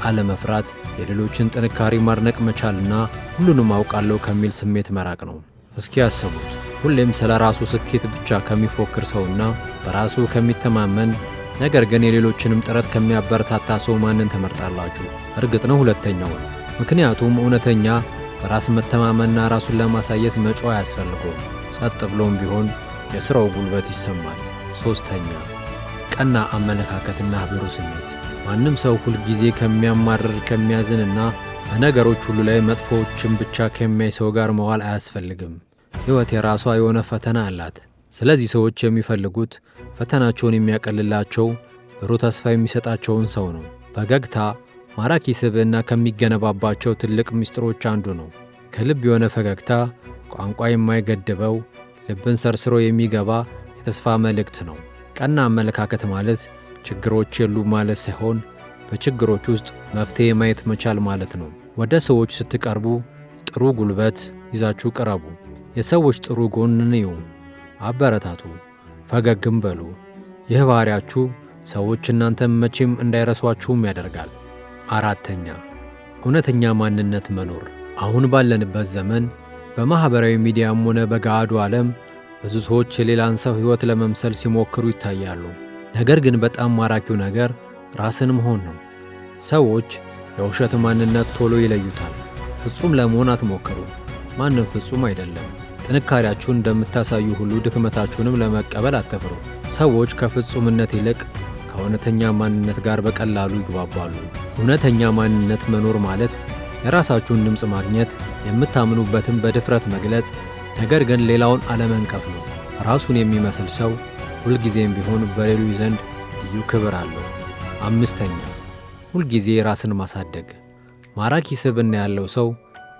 C: አለመፍራት፣ የሌሎችን ጥንካሬ ማድነቅ መቻልና ሁሉንም አውቃለሁ ከሚል ስሜት መራቅ ነው። እስኪ ያስቡት፣ ሁሌም ስለ ራሱ ስኬት ብቻ ከሚፎክር ሰውና በራሱ ከሚተማመን ነገር ግን የሌሎችንም ጥረት ከሚያበረታታ ሰው ማንን ትመርጣላችሁ? እርግጥ ነው ሁለተኛው። ምክንያቱም እውነተኛ በራስ መተማመንና ራሱን ለማሳየት መጮህ አያስፈልገውም። ጸጥ ብሎም ቢሆን የሥራው ጉልበት ይሰማል። ሦስተኛ፣ ቀና አመለካከትና ብሩህ ስሜት። ማንም ሰው ሁልጊዜ ከሚያማርር ከሚያዝንና በነገሮች ሁሉ ላይ መጥፎዎችን ብቻ ከሚያይ ሰው ጋር መዋል አያስፈልግም። ሕይወት የራሷ የሆነ ፈተና አላት። ስለዚህ ሰዎች የሚፈልጉት ፈተናቸውን የሚያቀልላቸው፣ ብሩህ ተስፋ የሚሰጣቸውን ሰው ነው። ፈገግታ ማራኪ ስብዕና ከሚገነባባቸው ትልቅ ምስጢሮች አንዱ ነው። ከልብ የሆነ ፈገግታ ቋንቋ የማይገድበው፣ ልብን ሰርስሮ የሚገባ የተስፋ መልእክት ነው። ቀና አመለካከት ማለት ችግሮች የሉም ማለት ሳይሆን በችግሮች ውስጥ መፍትሔ ማየት መቻል ማለት ነው። ወደ ሰዎች ስትቀርቡ ጥሩ ጉልበት ይዛችሁ ቅረቡ። የሰዎች ጥሩ ጎንን እዩ፣ አበረታቱ፣ ፈገግም በሉ። ይህ ባሕሪያችሁ ሰዎች እናንተም መቼም እንዳይረሷችሁም ያደርጋል። አራተኛ፣ እውነተኛ ማንነት መኖር። አሁን ባለንበት ዘመን በማኅበራዊ ሚዲያም ሆነ በገሃዱ ዓለም ብዙ ሰዎች የሌላን ሰው ሕይወት ለመምሰል ሲሞክሩ ይታያሉ። ነገር ግን በጣም ማራኪው ነገር ራስን መሆን ነው። ሰዎች የውሸት ማንነት ቶሎ ይለዩታል። ፍጹም ለመሆን አትሞክሩ። ማንም ፍጹም አይደለም። ጥንካሬያችሁን እንደምታሳዩ ሁሉ ድክመታችሁንም ለመቀበል አትፍሩ። ሰዎች ከፍጹምነት ይልቅ ከእውነተኛ ማንነት ጋር በቀላሉ ይግባባሉ። እውነተኛ ማንነት መኖር ማለት የራሳችሁን ድምፅ ማግኘት፣ የምታምኑበትን በድፍረት መግለጽ፣ ነገር ግን ሌላውን አለመንቀፍ ነው። ራሱን የሚመስል ሰው ሁልጊዜም ቢሆን በሌሎች ዘንድ ልዩ ክብር አለው። አምስተኛ፣ ሁልጊዜ ራስን ማሳደግ። ማራኪ ስብዕና ያለው ሰው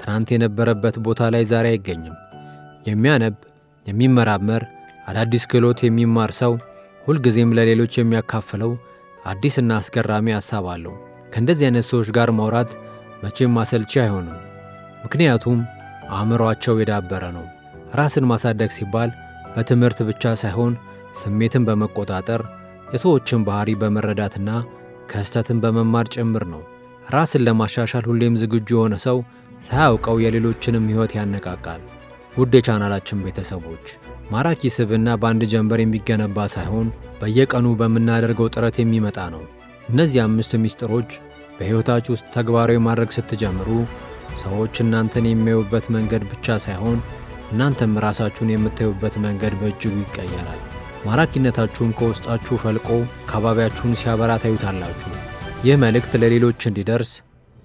C: ትናንት የነበረበት ቦታ ላይ ዛሬ አይገኝም። የሚያነብ፣ የሚመራመር፣ አዳዲስ ክህሎት የሚማር ሰው ሁልጊዜም ለሌሎች የሚያካፍለው አዲስና አስገራሚ ሐሳብ አለው። ከእንደዚህ አይነት ሰዎች ጋር ማውራት መቼም አሰልቺ አይሆንም፣ ምክንያቱም አእምሮአቸው የዳበረ ነው። ራስን ማሳደግ ሲባል በትምህርት ብቻ ሳይሆን ስሜትን በመቆጣጠር የሰዎችን ባህሪ በመረዳትና ከስህተትን በመማር ጭምር ነው። ራስን ለማሻሻል ሁሌም ዝግጁ የሆነ ሰው ሳያውቀው የሌሎችንም ሕይወት ያነቃቃል። ውድ የቻናላችን ቤተሰቦች፣ ማራኪ ስብዕና በአንድ ጀንበር የሚገነባ ሳይሆን በየቀኑ በምናደርገው ጥረት የሚመጣ ነው። እነዚህ 5 ምስጢሮች በሕይወታችሁ ውስጥ ተግባራዊ ማድረግ ስትጀምሩ ሰዎች እናንተን የሚያዩበት መንገድ ብቻ ሳይሆን እናንተም ራሳችሁን የምታዩበት መንገድ በእጅጉ ይቀየራል። ማራኪነታችሁም ከውስጣችሁ ፈልቆ አካባቢያችሁን ሲያበራ ታዩታላችሁ። ይህ መልእክት ለሌሎች እንዲደርስ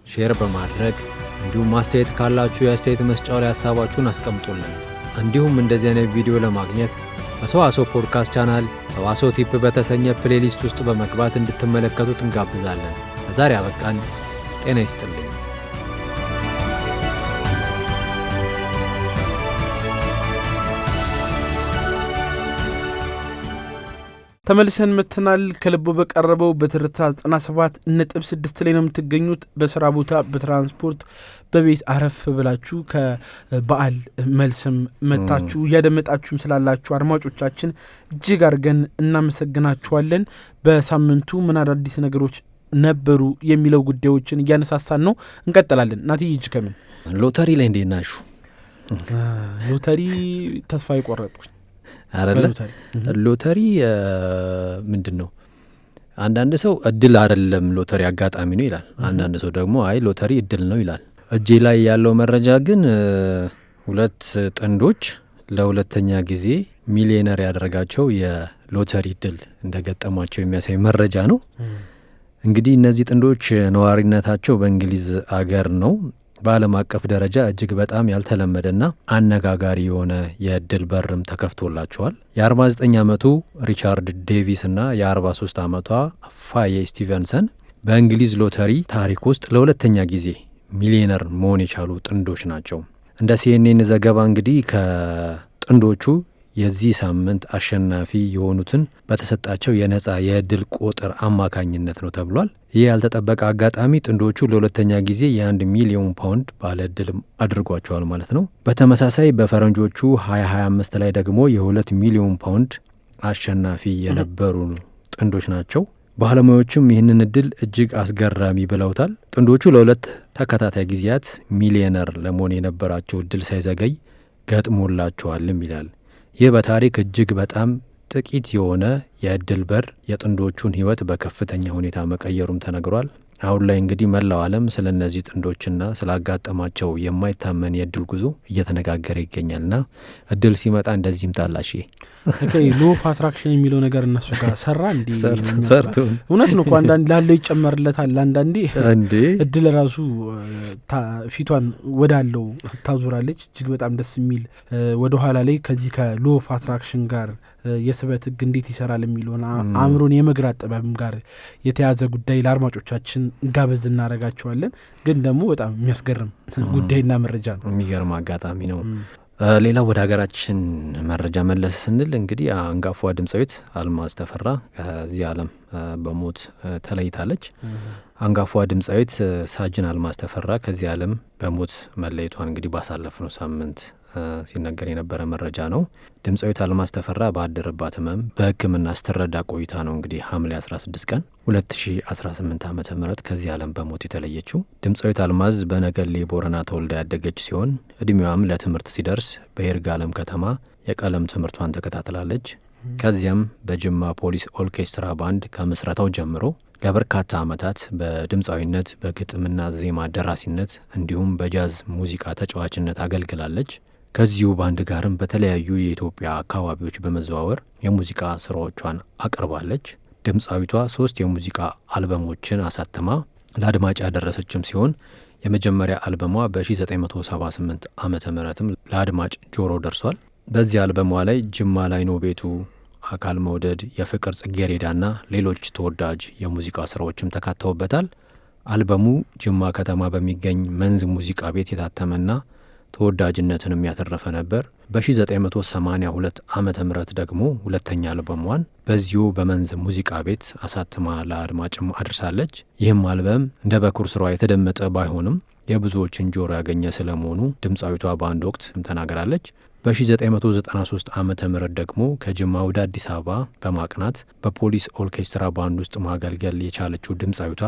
C: ሼር በማድረግ እንዲሁም አስተያየት ካላችሁ የአስተያየት መስጫው ላይ ሐሳባችሁን አስቀምጡልን። እንዲሁም እንደዚህ አይነት ቪዲዮ ለማግኘት በሰዋሰው ፖድካስት ቻናል ሰዋሰው ቲፕ በተሰኘ ፕሌሊስት ውስጥ በመግባት እንድትመለከቱት እንጋብዛለን። ለዛሬ አበቃን። ጤና ይስጥልኝ።
D: ተመልሰን መጥተናል። ከልቡ በቀረበው በትርታ 97.6 ላይ ነው የምትገኙት። በስራ ቦታ፣ በትራንስፖርት፣ በቤት አረፍ ብላችሁ ከበዓል መልስም መታችሁ እያደመጣችሁም ስላላችሁ አድማጮቻችን እጅግ አድርገን እናመሰግናችኋለን። በሳምንቱ ምን አዳዲስ ነገሮች ነበሩ የሚለው ጉዳዮችን እያነሳሳን ነው። እንቀጥላለን። ናትዬ እጅ ከምን
C: ሎተሪ ላይ እንዴት ናችሁ?
D: ሎተሪ ተስፋ የቆረጥኩኝ
C: አይደለ? ሎተሪ ምንድን ነው? አንዳንድ ሰው እድል አይደለም ሎተሪ አጋጣሚ ነው ይላል። አንዳንድ ሰው ደግሞ አይ ሎተሪ እድል ነው ይላል። እጄ ላይ ያለው መረጃ ግን 2 ጥንዶች ለሁለተኛ ጊዜ ሚሊዮነር ያደረጋቸው የሎተሪ እድል እንደገጠማቸው የሚያሳይ መረጃ ነው። እንግዲህ እነዚህ ጥንዶች ነዋሪነታቸው በእንግሊዝ አገር ነው። በዓለም አቀፍ ደረጃ እጅግ በጣም ያልተለመደና አነጋጋሪ የሆነ የእድል በርም ተከፍቶላቸዋል። የ49 ዓመቱ ሪቻርድ ዴቪስ እና የ43 ዓመቷ ፋዬ ስቲቨንሰን በእንግሊዝ ሎተሪ ታሪክ ውስጥ ለሁለተኛ ጊዜ ሚሊዮነር መሆን የቻሉ ጥንዶች ናቸው። እንደ ሲኤንኤን ዘገባ እንግዲህ ከጥንዶቹ የዚህ ሳምንት አሸናፊ የሆኑትን በተሰጣቸው የነጻ የእድል ቁጥር አማካኝነት ነው ተብሏል። ይህ ያልተጠበቀ አጋጣሚ ጥንዶቹ ለሁለተኛ ጊዜ የ1 ሚሊዮን ፓውንድ ባለ እድል አድርጓቸዋል ማለት ነው። በተመሳሳይ በፈረንጆቹ 2025 ላይ ደግሞ የ2 ሚሊዮን ፓውንድ አሸናፊ የነበሩ ጥንዶች ናቸው። ባለሙያዎቹም ይህንን እድል እጅግ አስገራሚ ብለውታል። ጥንዶቹ ለ2 ተከታታይ ጊዜያት ሚሊዮነር ለመሆን የነበራቸው እድል ሳይዘገይ ገጥሞላቸዋልም ይላል። ይህ በታሪክ እጅግ በጣም ጥቂት የሆነ የእድል በር የጥንዶቹን ሕይወት በከፍተኛ ሁኔታ መቀየሩም ተነግሯል። አሁን ላይ እንግዲህ መላው ዓለም ስለ እነዚህ ጥንዶችና ስላጋጠማቸው የማይታመን የእድል ጉዞ እየተነጋገረ ይገኛልና እድል ሲመጣ እንደዚህ ይምጣላሽ።
D: ሎ ኦፍ አትራክሽን የሚለው ነገር እነሱ ጋር ሰራ እንዴ?
C: ሰርቶ
D: እውነት ነው እኮ አንዳንድ ላለው ይጨመርለታል። አንዳንዴ እድል ራሱ ፊቷን ወዳለው ታዞራለች። እጅግ በጣም ደስ የሚል ወደ ኋላ ላይ ከዚህ ከሎ ኦፍ አትራክሽን ጋር የስበት ህግ እንዴት ይሰራል የሚለውን አእምሮን የመግራት ጥበብም ጋር የተያዘ ጉዳይ ለአድማጮቻችን ጋበዝ እናደርጋቸዋለን። ግን ደግሞ በጣም የሚያስገርም ጉዳይና መረጃ ነው።
C: የሚገርም አጋጣሚ ነው። ሌላው ወደ ሀገራችን መረጃ መለስ ስንል እንግዲህ አንጋፏ ድምፃዊት አልማዝ ተፈራ ከዚህ ዓለም በሞት ተለይታለች። አንጋፏ ድምፃዊት ሳጅን አልማዝ ተፈራ ከዚህ ዓለም በሞት መለየቷን እንግዲህ ባሳለፍነው ሳምንት ሲነገር የነበረ መረጃ ነው። ድምፃዊት አልማዝ ተፈራ ባደረባት ህመም በሕክምና ስትረዳ ቆይታ ነው እንግዲህ ሐምሌ 16 ቀን 2018 ዓ.ም ከዚህ ዓለም በሞት የተለየችው። ድምፃዊት አልማዝ በነገሌ ቦረና ተወልዳ ያደገች ሲሆን እድሜዋም ለትምህርት ሲደርስ በይርጋለም ከተማ የቀለም ትምህርቷን ተከታትላለች። ከዚያም በጅማ ፖሊስ ኦርኬስትራ ባንድ ከምስረታው ጀምሮ ለበርካታ ዓመታት በድምፃዊነት በግጥምና ዜማ ደራሲነት እንዲሁም በጃዝ ሙዚቃ ተጫዋችነት አገልግላለች። ከዚሁ ባንድ ጋርም በተለያዩ የኢትዮጵያ አካባቢዎች በመዘዋወር የሙዚቃ ስራዎቿን አቅርባለች። ድምፃዊቷ 3 የሙዚቃ አልበሞችን አሳትማ ለአድማጭ ያደረሰችም ሲሆን የመጀመሪያ አልበሟ በ1978 ዓመተ ምህረትም ለአድማጭ ጆሮ ደርሷል። በዚህ አልበሟ ላይ ጅማ ላይ ነው ቤቱ፣ አካል መውደድ፣ የፍቅር ጽጌሬዳና ሌሎች ተወዳጅ የሙዚቃ ስራዎችም ተካተውበታል። አልበሙ ጅማ ከተማ በሚገኝ መንዝ ሙዚቃ ቤት የታተመና ተወዳጅነትንም ያተረፈ ነበር። በ1982 ዓመተ ምህረት ደግሞ ሁለተኛ አልበሟን በዚሁ በመንዝ ሙዚቃ ቤት አሳትማ ለአድማጭም አድርሳለች። ይህም አልበም እንደ በኩር ስራዋ የተደመጠ ባይሆንም የብዙዎችን ጆሮ ያገኘ ስለመሆኑ ድምፃዊቷ በአንድ ወቅት ተናግራለች። በ1993 ዓመተ ምህረት ደግሞ ከጅማ ወደ አዲስ አበባ በማቅናት በፖሊስ ኦርኬስትራ ባንድ ውስጥ ማገልገል የቻለችው ድምፃዊቷ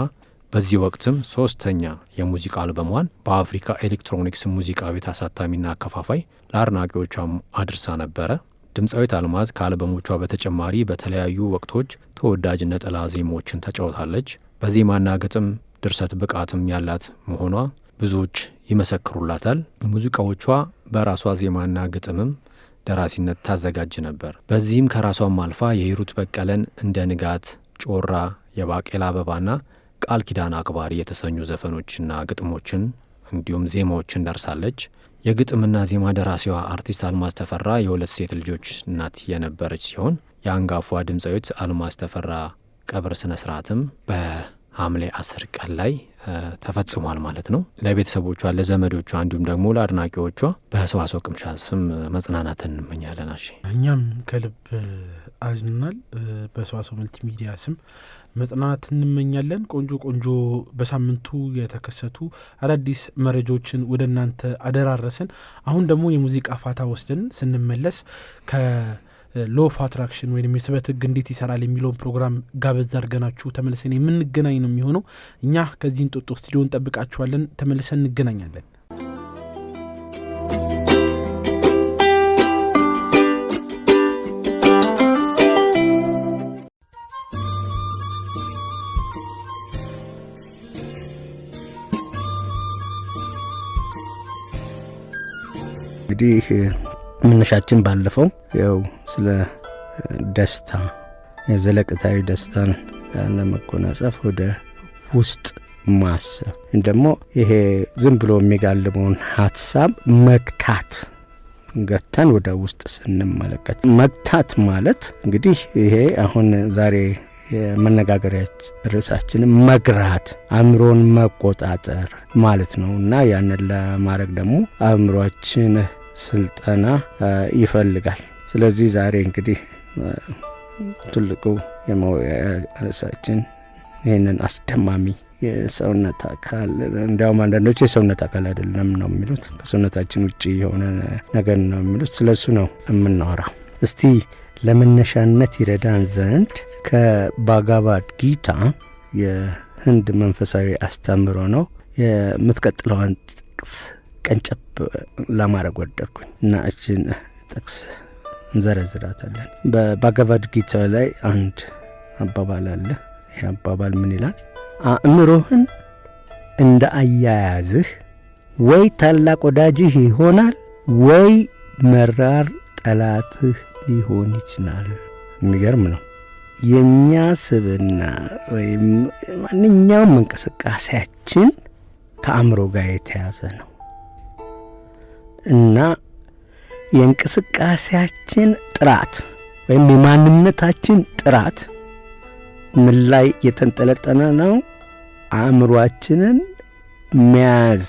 C: በዚህ ወቅትም 3ኛ የሙዚቃ አልበሟን በአፍሪካ ኤሌክትሮኒክስ ሙዚቃ ቤት አሳታሚና አከፋፋይ ለአድናቂዎቿም አድርሳ ነበረ። ድምፃዊት አልማዝ ከአልበሞቿ በተጨማሪ በተለያዩ ወቅቶች ተወዳጅ ነጠላ ዜማዎችን ተጫውታለች። በዜማና ግጥም ድርሰት ብቃትም ያላት መሆኗ ብዙዎች ይመሰክሩላታል። ሙዚቃዎቿ በራሷ ዜማና ግጥምም ደራሲነት ታዘጋጅ ነበር። በዚህም ከራሷም አልፋ የሂሩት በቀለን እንደ ንጋት፣ ጮራ፣ የባቄላ አበባና ቃል ኪዳን አክባሪ የተሰኙ ዘፈኖችና ግጥሞችን እንዲሁም ዜማዎችን ደርሳለች። የግጥምና ዜማ ደራሲዋ አርቲስት አልማዝ ተፈራ የ2 ሴት ልጆች እናት የነበረች ሲሆን የአንጋፏ ድምፃዊት አልማዝ ተፈራ ቀብር ስነ ስርዓትም በሐምሌ 10 ቀን ላይ ተፈጽሟል ማለት ነው። ለቤተሰቦቿ፣ ለዘመዶቿ እንዲሁም ደግሞ ለአድናቂዎቿ በሰዋሰው ቅምሻ ስም መጽናናትን እንመኛለን።
D: እኛም ከልብ አዝናል። በሰዋሰው መልቲሚዲያ ስም መጽናናት እንመኛለን። ቆንጆ ቆንጆ በሳምንቱ የተከሰቱ አዳዲስ መረጃዎችን ወደ እናንተ አደራረስን። አሁን ደግሞ የሙዚቃ ፋታ ወስደን ስንመለስ ሎ ኦፍ አትራክሽን ወይም የስበት ህግ እንዴት ይሰራል የሚለውን ፕሮግራም ጋበዝ አድርገናችሁ ተመልሰን የምንገናኝ ነው የሚሆነው። እኛ ከዚህ እንጦጦ ስቱዲዮ እንጠብቃችኋለን። ተመልሰን እንገናኛለን።
E: እንግዲህ መነሻችን ባለፈው ያው ስለ ደስታ የዘለቅታዊ ደስታን ለመጎናጸፍ ወደ ውስጥ ማሰብ ደግሞ ይሄ ዝም ብሎ የሚጋልበውን ሀሳብ መግታት ገተን ወደ ውስጥ ስንመለከት መግታት ማለት እንግዲህ ይሄ አሁን ዛሬ የመነጋገሪያ ርዕሳችን መግራት አእምሮን መቆጣጠር ማለት ነው እና ያንን ለማድረግ ደግሞ አእምሮአችን ስልጠና ይፈልጋል። ስለዚህ ዛሬ እንግዲህ ትልቁ የመወያያ ርዕሳችን ይህንን አስደማሚ የሰውነት አካል እንዲያውም አንዳንዶች የሰውነት አካል አይደለም ነው የሚሉት፣ ከሰውነታችን ውጭ የሆነ ነገር ነው የሚሉት። ስለሱ ነው የምናወራው። እስቲ ለመነሻነት ይረዳን ዘንድ ከባጋቫድ ጊታ የህንድ መንፈሳዊ አስተምሮ ነው የምትቀጥለውን ጥቅስ ቀንጨብ ለማድረግ ወደድኩኝ እና እችን ጥቅስ እንዘረዝራታለን። በባጋቫድ ጊታ ላይ አንድ አባባል አለ። ይህ አባባል ምን ይላል? አእምሮህን እንደ አያያዝህ ወይ ታላቅ ወዳጅህ ይሆናል ወይ መራር ጠላትህ ሊሆን ይችላል። የሚገርም ነው። የእኛ ስብና ወይም ማንኛውም እንቅስቃሴያችን ከአእምሮ ጋር የተያዘ ነው እና የእንቅስቃሴያችን ጥራት ወይም የማንነታችን ጥራት ምን ላይ የተንጠለጠለ ነው? አእምሮአችንን መያዝ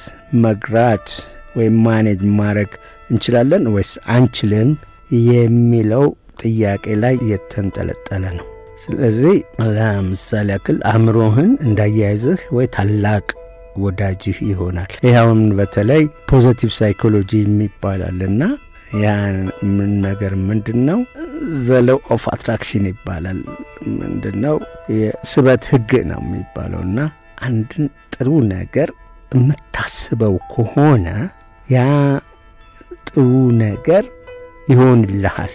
E: መግራት ወይም ማኔጅ ማድረግ እንችላለን ወይስ አንችልም የሚለው ጥያቄ ላይ የተንጠለጠለ ነው። ስለዚህ ለምሳሌ ያክል አእምሮህን እንዳያይዝህ ወይ ታላቅ ወዳጅህ ይሆናል። ይኸውን በተለይ ፖዚቲቭ ሳይኮሎጂ የሚባላልና ያን ነገር ምንድነው? ዘ ሎው ኦፍ አትራክሽን ይባላል። ምንድነው? የስበት ህግ ነው የሚባለውና አንድን ጥሩ ነገር የምታስበው ከሆነ ያ ጥሩ ነገር ይሆንልሃል።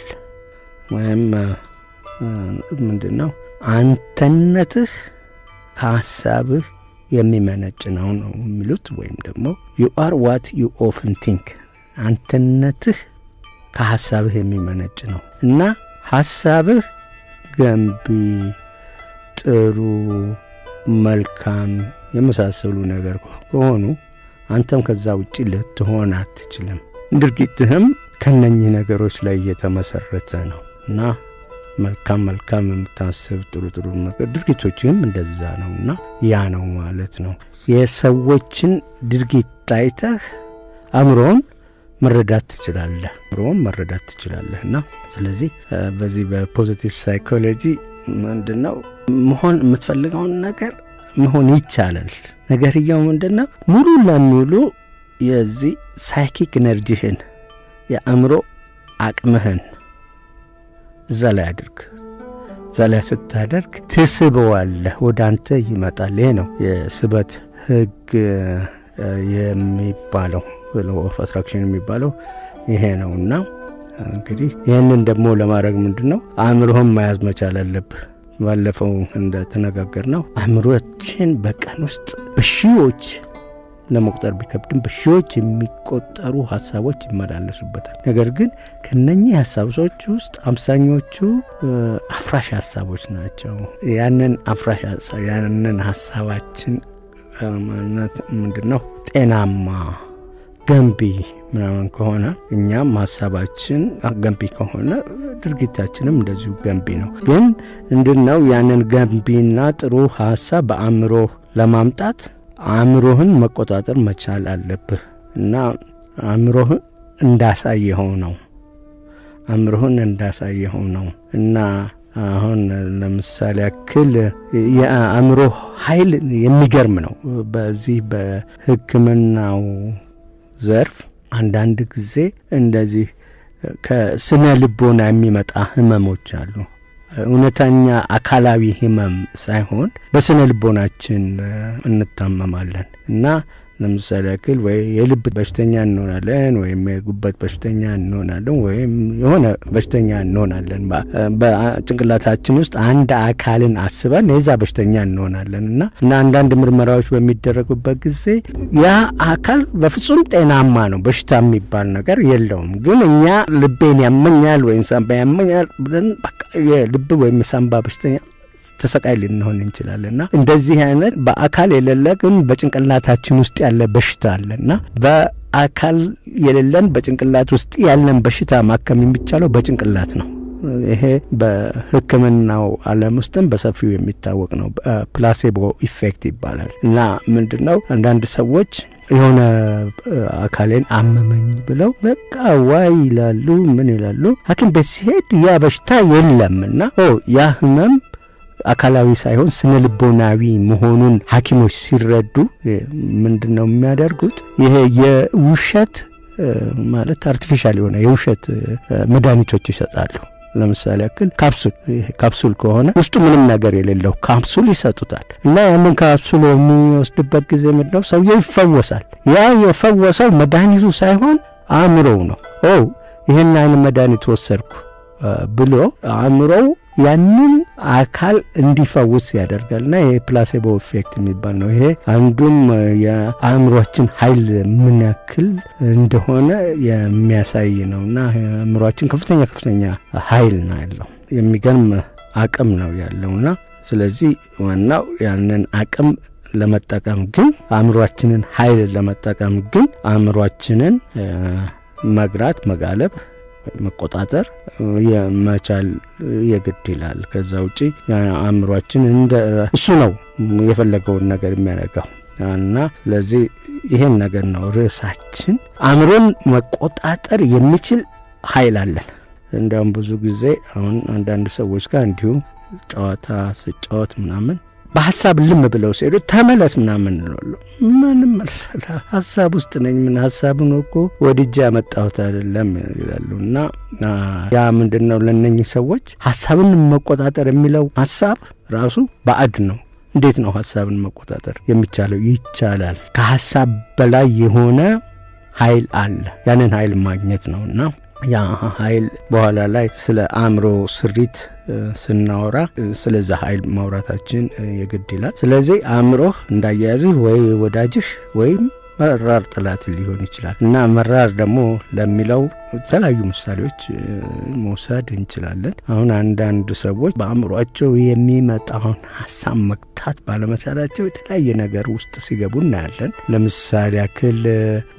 E: ወይም ምንድነው? አንተነትህ ከሀሳብህ የሚመነጭ ነው የሚሉት። ወይም ደግሞ you are what you often think፣ አንተነትህ ከሀሳብህ የሚመነጭ ነው እና ሀሳብህ ገንቢ፣ ጥሩ፣ መልካም የመሳሰሉ ነገር ከሆኑ አንተም ከዛ ውጪ ልትሆን አትችልም። ድርጊትህም ከነኚህ ነገሮች ላይ የተመሰረተ ነው እና መልካም መልካም የምታስብ ጥሩ ጥሩ ድርጊቶችም እንደዛ ነውና ያ ነው ማለት ነው። የሰዎችን ድርጊት ታይተህ አእምሮን መረዳት ትችላለህና ስለዚህ በዚህ በፖዚቲቭ ሳይኮሎጂ ምንድነው መሆን የምትፈልገውን ነገር መሆን ይቻላል። ነገርየው ምንድነው? ሙሉ ለሙሉ የዚህ ሳይኪክ ኤነርጂህን የአእምሮ አቅምህን እዛ ላይ አድርግ። እዛ ላይ ስታደርግ ትስበዋለህ፣ ወደ አንተ ይመጣል። ይሄ ነው የስበት ህግ የሚባለው፣ ሎው ኦፍ አትራክሽን የሚባለው ይሄ ነውና እንግዲህ ይህንን ደግሞ ለማድረግ ምንድነው አእምሮህን መያዝ መቻል አለብህ። ባለፈው እንደተነጋገር ነው አእምሮችን በቀን ውስጥ በሺዎች ለመቁጠር ቢከብድም በሺዎች የሚቆጠሩ ሀሳቦች ይመላለሱበታል። ነገር ግን ከነኚህ ሀሳቦች ውስጥ አብዛኞቹ አፍራሽ ሀሳቦች ናቸው። ያንን ሀሳባችን ምንድነው ጤናማ ገንቢ ምናምን ከሆነ እኛም ሀሳባችን ገንቢ ከሆነ ድርጊታችንም እንደዚሁ ገንቢ ነው። ግን ምንድነው ያንን ገንቢና ጥሩ ሀሳብ በአእምሮ ለማምጣት አእምሮህን መቆጣጠር መቻል አለብህ እና አእምሮህን እንዳሳየኸው ነው እና አሁን ለምሳሌ ያክል የአእምሮ ኃይል የሚገርም ነው። በዚህ በሕክምናው ዘርፍ አንዳንድ ጊዜ እንደዚህ ከስነ ልቦና የሚመጣ ህመሞች አሉ። እውነተኛ አካላዊ ህመም ሳይሆን በስነ ልቦናችን እንታመማለን እና ለምሳሌ ያክል ወይ የልብ በሽተኛ እንሆናለን ወይም የጉበት በሽተኛ እንሆናለን ወይም የሆነ በሽተኛ እንሆናለን። በጭንቅላታችን ውስጥ አንድ አካልን አስበን የዛ በሽተኛ እንሆናለን እና አንዳንድ ምርመራዎች በሚደረጉበት ጊዜ ያ አካል በፍጹም ጤናማ ነው፣ በሽታ የሚባል ነገር የለውም። ግን እኛ ልቤን ያመኛል ወይም ሳምባ ያመኛል ብለን በቃ የልብ ወይም ሳምባ በሽተኛ ተሰቃይ ልንሆን እንችላለንና እንደዚህ አይነት በአካል የሌለ ግን በጭንቅላታችን ውስጥ ያለ በሽታ አለና በአካል የሌለን በጭንቅላት ውስጥ ያለን በሽታ ማከም የሚቻለው በጭንቅላት ነው። ይሄ በሕክምናው ዓለም ውስጥም በሰፊው የሚታወቅ ነው። ፕላሴቦ ኢፌክት ይባላል እና ምንድነው አንዳንድ ሰዎች የሆነ አካሌን አመመኝ ብለው በቃ ዋይ ይላሉ፣ ምን ይላሉ። ሐኪም ቤት ሲሄድ ያ በሽታ የለምና ያ ህመም አካላዊ ሳይሆን ስነ ልቦናዊ መሆኑን ሐኪሞች ሲረዱ ምንድነው የሚያደርጉት? ይሄ የውሸት ማለት አርቲፊሻል የሆነ የውሸት መድኃኒቶች ይሰጣሉ። ለምሳሌ ያክል ካፕሱል ከሆነ ውስጡ ምንም ነገር የሌለው ካፕሱል ይሰጡታል እና ያንን ካፕሱል የሚወስድበት ጊዜ ምንድነው ሰውየው ይፈወሳል። ያ የፈወሰው መድኃኒቱ ሳይሆን አእምሮው ነው። ይሄን አይነት መድኃኒት ወሰድኩ ብሎ አእምሮው ያንን አካል እንዲፈውስ ያደርጋልና ይሄ ፕላሴቦ ኢፌክት የሚባል ነው። ይሄ አንዱም የአእምሮአችን ኃይል ምን ያክል እንደሆነ የሚያሳይ ነውና አእምሮአችን ከፍተኛ ኃይል ነው ያለው፣ የሚገርም አቅም ነው ያለውና ስለዚህ ዋናው ያንን አቅም ለመጠቀም ግን አእምሮአችንን ኃይል ለመጠቀም ግን አእምሮአችንን መግራት መጋለብ መቆጣጠር የመቻል የግድ ይላል። ከዛ ውጪ አእምሮአችን እሱ ነው የፈለገውን ነገር የሚያደርገው እና ስለዚህ ይሄን ነገር ነው ርዕሳችን። አእምሮን መቆጣጠር የሚችል ኃይል አለን። እንዲያውም ብዙ ጊዜ አሁን አንዳንድ ሰዎች ጋር እንዲሁ ጨዋታ ስጫወት ምናምን በሐሳብ ልም ብለው ሲሄዱ ተመለስ ምናምን ነው። ምንም መልሰላ ሐሳብ ውስጥ ነኝ፣ ምን ሐሳቡን እኮ ወድጄ ያመጣሁት አይደለም ይላሉና ያ ምንድነው ለነኚህ ሰዎች ሐሳብን መቆጣጠር የሚለው ሐሳብ ራሱ ባዕድ ነው። እንዴት ነው ሐሳብን መቆጣጠር የሚቻለው? ይቻላል። ከሐሳብ በላይ የሆነ ኃይል አለ። ያንን ኃይል ማግኘት ነውና ያ ኃይል በኋላ ላይ ስለ አእምሮ ስሪት ስናወራ ስለዛ ኃይል ማውራታችን የግድ ይላል። ስለዚህ አእምሮህ እንዳያያዝህ ወይ ወዳጅህ ወይም መራር ጠላት ሊሆን ይችላል እና መራር ደግሞ ለሚለው የተለያዩ ምሳሌዎች መውሰድ እንችላለን። አሁን አንዳንድ ሰዎች በአእምሮአቸው የሚመጣውን ሐሳብ መግታት ባለመቻላቸው የተለያየ ነገር ውስጥ ሲገቡ እናያለን። ለምሳሌ ያክል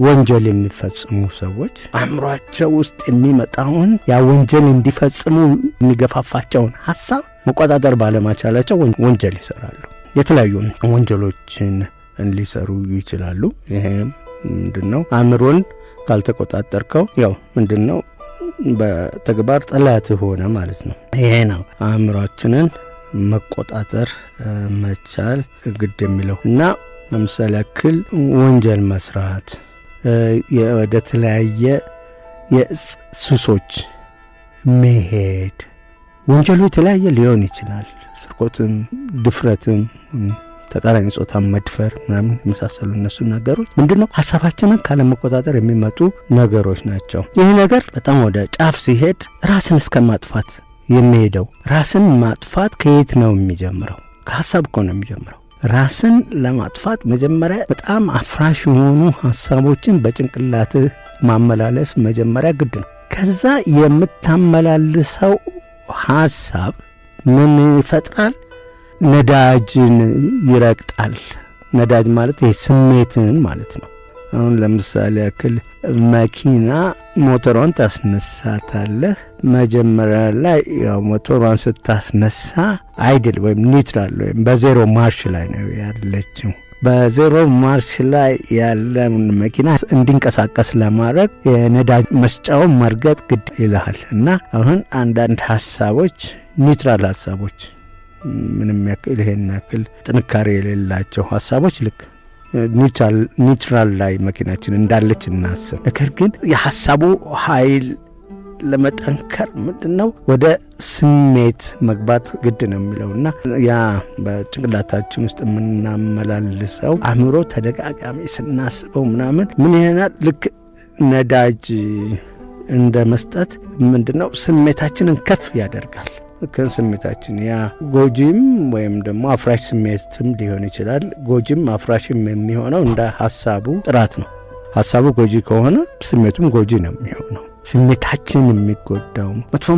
E: ወንጀል የሚፈጽሙ ሰዎች አእምሮአቸው ውስጥ የሚመጣውን ያ ወንጀል እንዲፈጽሙ የሚገፋፋቸውን ሐሳብ መቆጣጠር ባለመቻላቸው ወንጀል ይሰራሉ። የተለያዩ ወንጀሎችን ሊሰሩ ይችላሉ። ይሄ ምንድነው? አእምሮን ካልተቆጣጠርከው ያው ምንድነው በተግባር ጠላት ሆነ ማለት ነው። ይሄ ነው አእምሮአችንን መቆጣጠር መቻል ግድ የሚለው እና ለምሳሌ ያክል ወንጀል መስራት፣ ወደ ተለያየ የሱሶች መሄድ፣ ወንጀሉ የተለያየ ሊሆን ይችላል። ስርቆትም፣ ድፍረትም፣ ተቃራኒ ጾታ መድፈር ምናምን የመሳሰሉ እነሱ ነገሮች ምንድነው ሐሳባችንን ካለመቆጣጠር የሚመጡ ነገሮች ናቸው። ይህ ነገር በጣም ወደ ጫፍ ሲሄድ ራስን እስከ ማጥፋት የሚሄደው። ራስን ማጥፋት ከየት ነው የሚጀምረው? ከሐሳብ እኮ ነው የሚጀምረው። ራስን ለማጥፋት መጀመሪያ በጣም አፍራሽ የሆኑ ሐሳቦችን በጭንቅላትህ ማመላለስ መጀመሪያ ግድ ነው። ከዛ የምታመላልሰው ሐሳብ ምን ይፈጥራል? ነዳጅን ይረግጣል። ነዳጅ ማለት ይሄ ስሜትን ማለት ነው። አሁን ለምሳሌ ያክል መኪና ሞተሯን ታስነሳታለህ። መጀመሪያ ላይ ያው ሞተሯን ስታስነሳ አይድል ወይም ኒውትራል ወይም በዜሮ ማርሽ ላይ ነው ያለችው። በዜሮ ማርሽ ላይ ያለ መኪና እንዲንቀሳቀስ ለማድረግ የነዳጅ መስጫውን መርገጥ ግድ ይልሃል እና አሁን አንዳንድ ሐሳቦች ኒውትራል ሐሳቦች ምንም ያክል ይሄን ያክል ጥንካሬ የሌላቸው ሐሳቦች ልክ ኒውትራል ላይ መኪናችን እንዳለች እናስብ። ነገር ግን የሐሳቡ ኃይል ለመጠንከር ምንድነው ወደ ስሜት መግባት ግድ ነው የሚለውና ያ በጭንቅላታችን ውስጥ የምናመላልሰው አእምሮ ተደጋጋሚ ስናስበው ምናምን ምን ይሆናል? ልክ ነዳጅ እንደ መስጠት ምንድነው ስሜታችንን ከፍ ያደርጋል። ከን ስሜታችን ያ ጎጂም ወይም ደግሞ አፍራሽ ስሜትም ሊሆን ይችላል። ጎጂም አፍራሽም የሚሆነው እንደ ሀሳቡ ጥራት ነው። ሀሳቡ ጎጂ ከሆነ ስሜቱም ጎጂ ነው የሚሆነው። ስሜታችን የሚጎዳው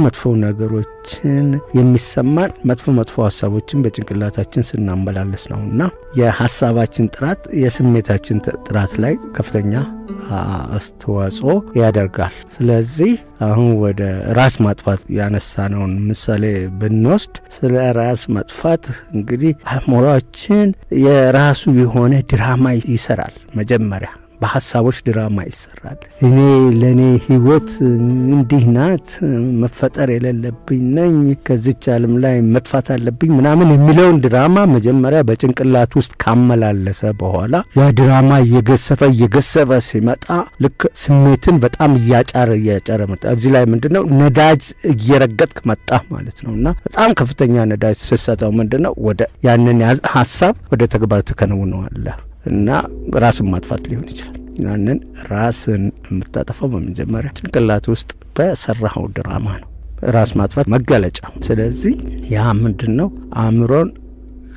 E: መጥፎ ነገሮችን የሚሰማን መጥፎ ሀሳቦችን በጭንቅላታችን ስናመላለስ ነውና የሀሳባችን ጥራት የስሜታችን ጥራት ላይ ከፍተኛ አስተዋጽኦ ያደርጋል። ስለዚህ አሁን ወደ ራስ ማጥፋት ያነሳነውን ምሳሌ ብንወስድ ስለ ራስ ማጥፋት እንግዲህ አእምሮአችን የራሱ የሆነ ድራማ ይሰራል። መጀመሪያ በሀሳቦች ድራማ ይሰራል። ለእኔ ህይወት እንዲህ ናት፣ መፈጠር የሌለብኝ ነኝ፣ ከዚች ዓለም ላይ መጥፋት አለብኝ ምናምን የሚለውን ድራማ መጀመሪያ በጭንቅላት ውስጥ ካመላለሰ በኋላ ያ ድራማ እየገሰፈ ሲመጣ ልክ ስሜትን በጣም እያጫረ መጣ። እዚህ ላይ ምንድነው ነዳጅ እየረገጥክ መጣ ማለት ነው። እና በጣም ከፍተኛ ነዳጅ ስትሰጠው ምንድነው ወደ ያንን ሀሳብ ወደ ተግባር ተከናውነዋለህ እና ራስን ማጥፋት ሊሆን ይችላል። ያንን ራስን የምታጠፋው በመጀመሪያ ጭንቅላት ውስጥ በሰራኸው ድራማ ነው፣ ራስ ማጥፋት መገለጫ። ስለዚህ ያ ምንድነው አእምሮን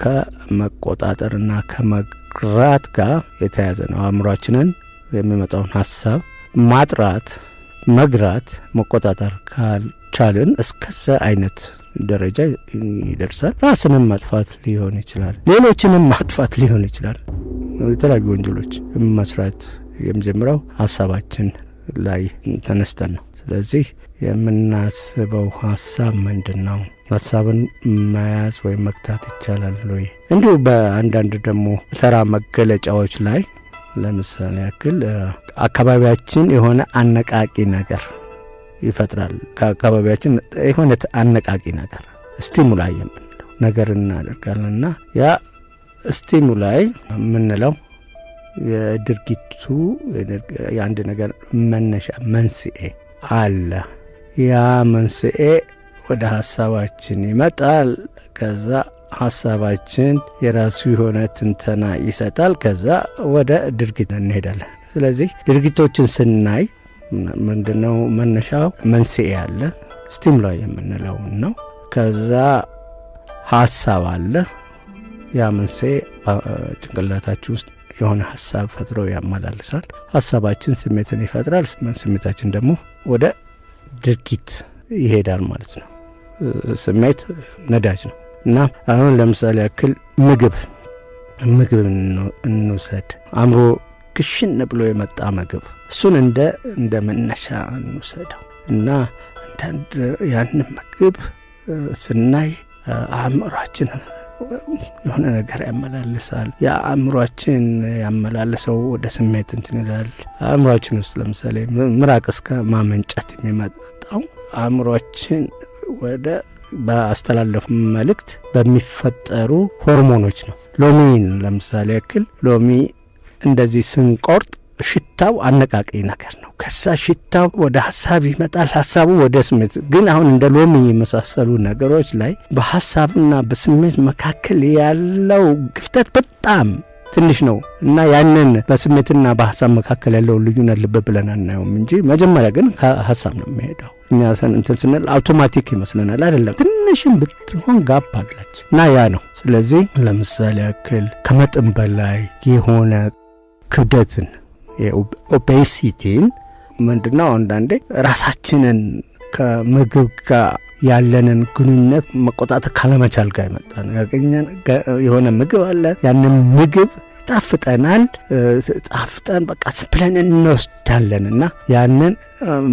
E: ከመቆጣጠርና ከመግራት ጋር የተያዘ ነው። አእምሯችንን የሚመጣውን ሀሳብ ማጥራት፣ መግራት፣ መቆጣጠር ካልቻልን እስከዛ አይነት ደረጃ ይደርሳል። ራስንም ማጥፋት ሊሆን ይችላል፣ ሌሎችንም ማጥፋት ሊሆን ይችላል። የተለያዩ ወንጀሎች መስራት የሚጀምረው ሀሳባችን ላይ ተነስተን ነው። ስለዚህ የምናስበው ሀሳብ ምንድን ነው? ሀሳብን መያዝ ወይም መግታት ይቻላል ወይ? እንዲሁ በአንዳንድ ደግሞ ተራ መገለጫዎች ላይ ለምሳሌ ያክል አካባቢያችን የሆነ አነቃቂ ነገር ይፈጥራል። ከአካባቢያችን የሆነ አነቃቂ ነገር ስቲሙላይ የምንለው ነገር እናደርጋለንና ያ ስቲሙላይ የምንለው የድርጊቱ የአንድ ነገር መነሻ መንስኤ አለ። ያ መንስኤ ወደ ሀሳባችን ይመጣል። ከዛ ሀሳባችን የራሱ የሆነ ትንተና ይሰጣል። ከዛ ወደ ድርጊት እንሄዳለን። ስለዚህ ድርጊቶችን ስናይ ምንድነው መነሻው? መንስኤ አለ፣ ስቲሙላይ የምንለው ነው። ከዛ ሀሳብ አለ። ያ መንስኤ ጭንቅላታችን ውስጥ የሆነ ሀሳብ ፈጥሮ ያመላልሳል። ሀሳባችን ስሜትን ይፈጥራል። ስሜታችን ደግሞ ወደ ድርጊት ይሄዳል ማለት ነው። ስሜት ነዳጅ ነው እና አሁን ለምሳሌ ያክል ምግብ እንውሰድ። አእምሮ ክሽን ብሎ የመጣ ምግብ እሱን እንደ መነሻ እንውሰደው እና ያንን ምግብ ስናይ አእምሯችን የሆነ ነገር ያመላልሳል። ያ አእምሯችን ያመላለሰው ወደ ስሜት እንትን ይላል። አእምሯችን ውስጥ ለምሳሌ ምራቅ እስከ ማመንጨት የሚመጣው አእምሯችን ወደ በአስተላለፉ መልእክት በሚፈጠሩ ሆርሞኖች ነው። ሎሚን ለምሳሌ ያክል ሎሚ እንደዚህ ስንቆርጥ ሽታው አነቃቂ ነገር ነው። ከዛ ሽታው ወደ ሀሳብ ይመጣል፣ ሀሳቡ ወደ ስሜት። ግን አሁን እንደ ሎሚ የመሳሰሉ ነገሮች ላይ በሀሳብና በስሜት መካከል ያለው ክፍተት በጣም ትንሽ ነው እና ያንን በስሜትና በሀሳብ መካከል ያለው ልዩነት ልብ ብለን አናየውም እንጂ መጀመሪያ ግን ሀሳብ ነው የሚሄደው። እኛ እንትን ስንል አውቶማቲክ ይመስለናል። አይደለም፣ ትንሽም ብትሆን ጋፕ አለች እና ያ ነው። ስለዚህ ለምሳሌ ያክል ከመጠን በላይ የሆነ ክብደትን የኦቤሲቲን ምንድነው አንዳንዴ ራሳችንን ከምግብ ጋር ያለንን ግንኙነት መቆጣጠር ካለመቻል ጋር ይመጣ ነው። ያገኘን የሆነ ምግብ አለ፣ ያንን ምግብ ጣፍጠናል፣ ጣፍጠን በቃ ስብለን እንወስዳለን እና ያንን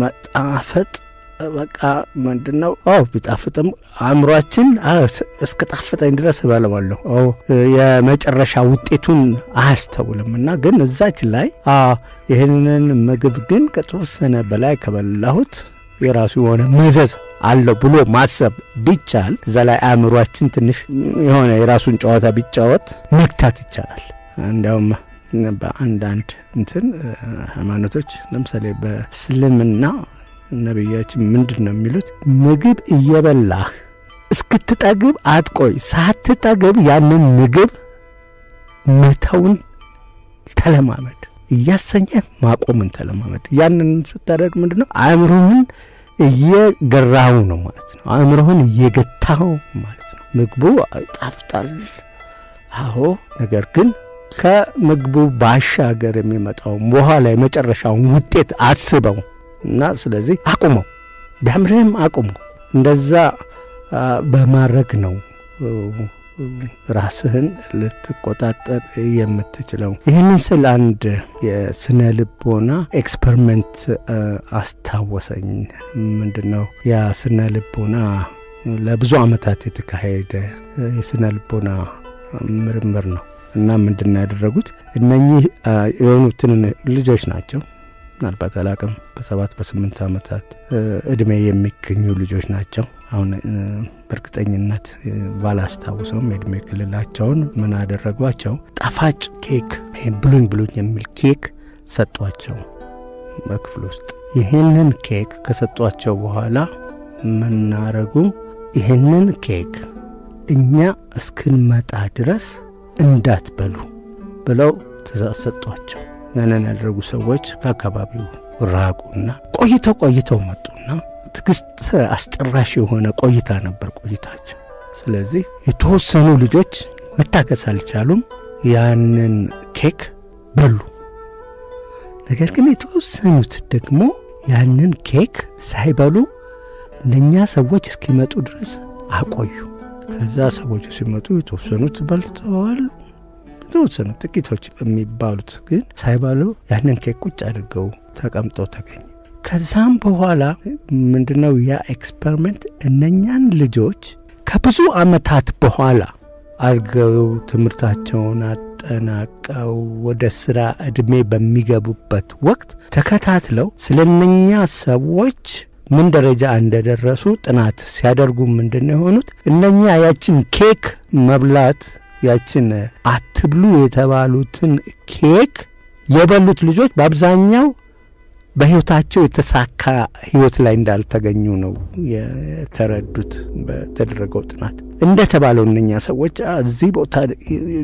E: መጣፈጥ በቃ ምንድነው ቢጣፍጥም አእምሯችን እስከ ጣፍጠኝ ድረስ እበለዋለሁ የመጨረሻ ውጤቱን አያስተውልም እና ግን እዛች ላይ ይህንን ምግብ ግን ከተወሰነ በላይ ከበላሁት የራሱ የሆነ መዘዝ አለው ብሎ ማሰብ ቢቻል እዛ ላይ አእምሯችን ትንሽ የሆነ የራሱን ጨዋታ ቢጫወት መግታት ይቻላል። እንዲያውም በአንዳንድ ሃይማኖቶች ለምሳሌ በእስልምና ነቢያችን ምንድን ነው የሚሉት? ምግብ እየበላህ እስክትጠግብ አትቆይ፣ ሳትጠግብ ያንን ምግብ መተውን ተለማመድ፣ እያሰኘህ ማቆምን ተለማመድ። ያንን ስታደርግ ምንድን ነው? አእምሮህን እየገራው ነው ማለት ነው። አእምሮህን እየገታው ማለት ነው። ምግቡ ይጣፍጣል፣ አዎ። ነገር ግን ከምግቡ ባሻገር የሚመጣውን በኋላ የመጨረሻውን ውጤት አስበው እና ስለዚህ አቁመው፣ ቢያምርህም አቁመው። እንደዛ በማድረግ ነው ራስህን ልትቆጣጠር የምትችለው። ይህንን ስል አንድ የስነ ልቦና ኤክስፐሪመንት አስታወሰኝ። ምንድነው ያ ስነ ልቦና? ለብዙ ዓመታት የተካሄደ የስነ ልቦና ምርምር ነው እና ምንድነው ያደረጉት? እነኚህ የሆኑትን ልጆች ናቸው፣ ምናልባት አላቅም፣ በ7 በ8 ዓመታት እድሜ የሚገኙ ልጆች ናቸው። አሁን በእርግጠኝነት ባላስታውሰውም የእድሜ ክልላቸውን ምን አደረጓቸው? ጣፋጭ ኬክ፣ ብሉኝ ብሉኝ የሚል ኬክ ሰጧቸው በክፍል ውስጥ። ይህንን ኬክ ከሰጧቸው በኋላ ምናረጉ? ይህንን ኬክ እኛ እስክንመጣ ድረስ እንዳትበሉ ብለው ትእዛዝ ሰጧቸው። ያንን ያደረጉ ሰዎች ከአካባቢው ራቁና ቆይተው መጡና ትግስት አስጨራሽ የሆነ ቆይታ ነበር ቆይታቸው። ስለዚህ የተወሰኑ ልጆች መታገስ አልቻሉም፣ ያንን ኬክ በሉ። ነገር ግን የተወሰኑት ደግሞ ያንን ኬክ ሳይበሉ እነኛ ሰዎች እስኪመጡ ድረስ አቆዩ። ከዛ ሰዎቹ ሲመጡ የተወሰኑት በልተዋል፣ የተወሰኑ ጥቂቶች የሚባሉት ግን ሳይበሉ ያንን ኬክ ቁጭ አድርገው ተቀምጠው ተገኙ። ከዛም በኋላ ምንድነው ያ ኤክስፐሪመንት? እነኛን ልጆች ከብዙ ዓመታት በኋላ አድገው ትምህርታቸውን አጠናቀው ወደ ሥራ ዕድሜ በሚገቡበት ወቅት ተከታትለው ስለነኛ ሰዎች ምን ደረጃ እንደደረሱ ጥናት ሲያደርጉ ምንድነው የሆኑት? እነኛ ያችን ኬክ መብላት፣ ያችን አትብሉ የተባሉትን ኬክ የበሉት ልጆች በአብዛኛው በሕይወታቸው የተሳካ ሕይወት ላይ እንዳልተገኙ ነው የተረዱት። በተደረገው ጥናት እንደተባለው እነኛ ሰዎች እዚህ ቦታ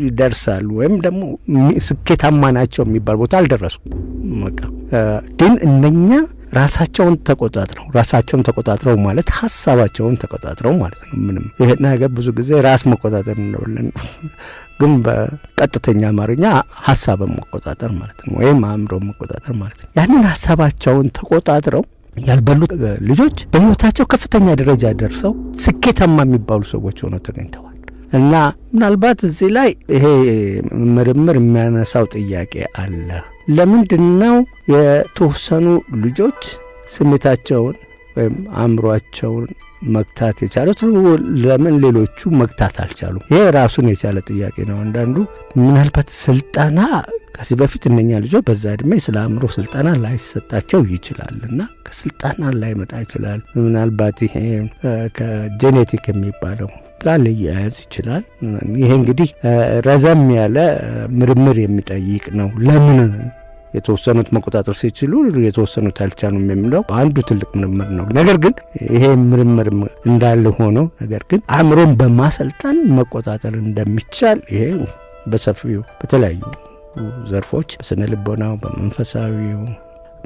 E: ይደርሳሉ ወይም ደግሞ ስኬታማ ናቸው የሚባል ቦታ አልደረሱም። ግን እነኛ ራሳቸውን ተቆጣጥረው ማለት ሀሳባቸውን ተቆጣጥረው ማለት ነው። ምንም ይሄ ነገር ብዙ ጊዜ ራስ መቆጣጠር እንለዋለን፣ ግን በቀጥተኛ አማርኛ ሀሳብን መቆጣጠር ማለት ነው፣ ወይም አእምሮ መቆጣጠር ማለት ነው። ያንን ሀሳባቸውን ተቆጣጥረው ያልበሉት ልጆች በሕይወታቸው ከፍተኛ ደረጃ ደርሰው ስኬታማ የሚባሉ ሰዎች ሆነው ተገኝተዋል። እና ምናልባት እዚህ ላይ ይሄ ምርምር የሚያነሳው ጥያቄ አለ። ለምንድነው የተወሰኑ ልጆች ስሜታቸውን ወይም አእምሯቸውን መግታት የቻሉት? ለምን ሌሎቹ መግታት አልቻሉ? ይሄ ራሱን የቻለ ጥያቄ ነው። አንዳንዱ ምናልባት ስልጠና ከዚህ በፊት እነኛ ልጆች በዛ ዕድሜ ስለ አእምሮ ስልጠና ላይሰጣቸው ይችላልና ከስልጠና ላይመጣ ይችላል። ምናልባት ይሄ ከጄኔቲክ የሚባለው ጋር ሊያያዝ ይችላል። ይሄ እንግዲህ ረዘም ያለ ምርምር የሚጠይቅ ነው። ለምን የተወሰኑት መቆጣጠር ሲችሉ የተወሰኑት አልቻሉም የሚለው አንዱ ትልቅ ምርምር ነው። ነገር ግን ይሄ ምርምር እንዳለ ሆኖ ነገር ግን አእምሮን በማሰልጠን መቆጣጠር እንደሚቻል ይሄ በሰፊው በተለያዩ ዘርፎች በስነ ልቦናው፣ በመንፈሳዊው፣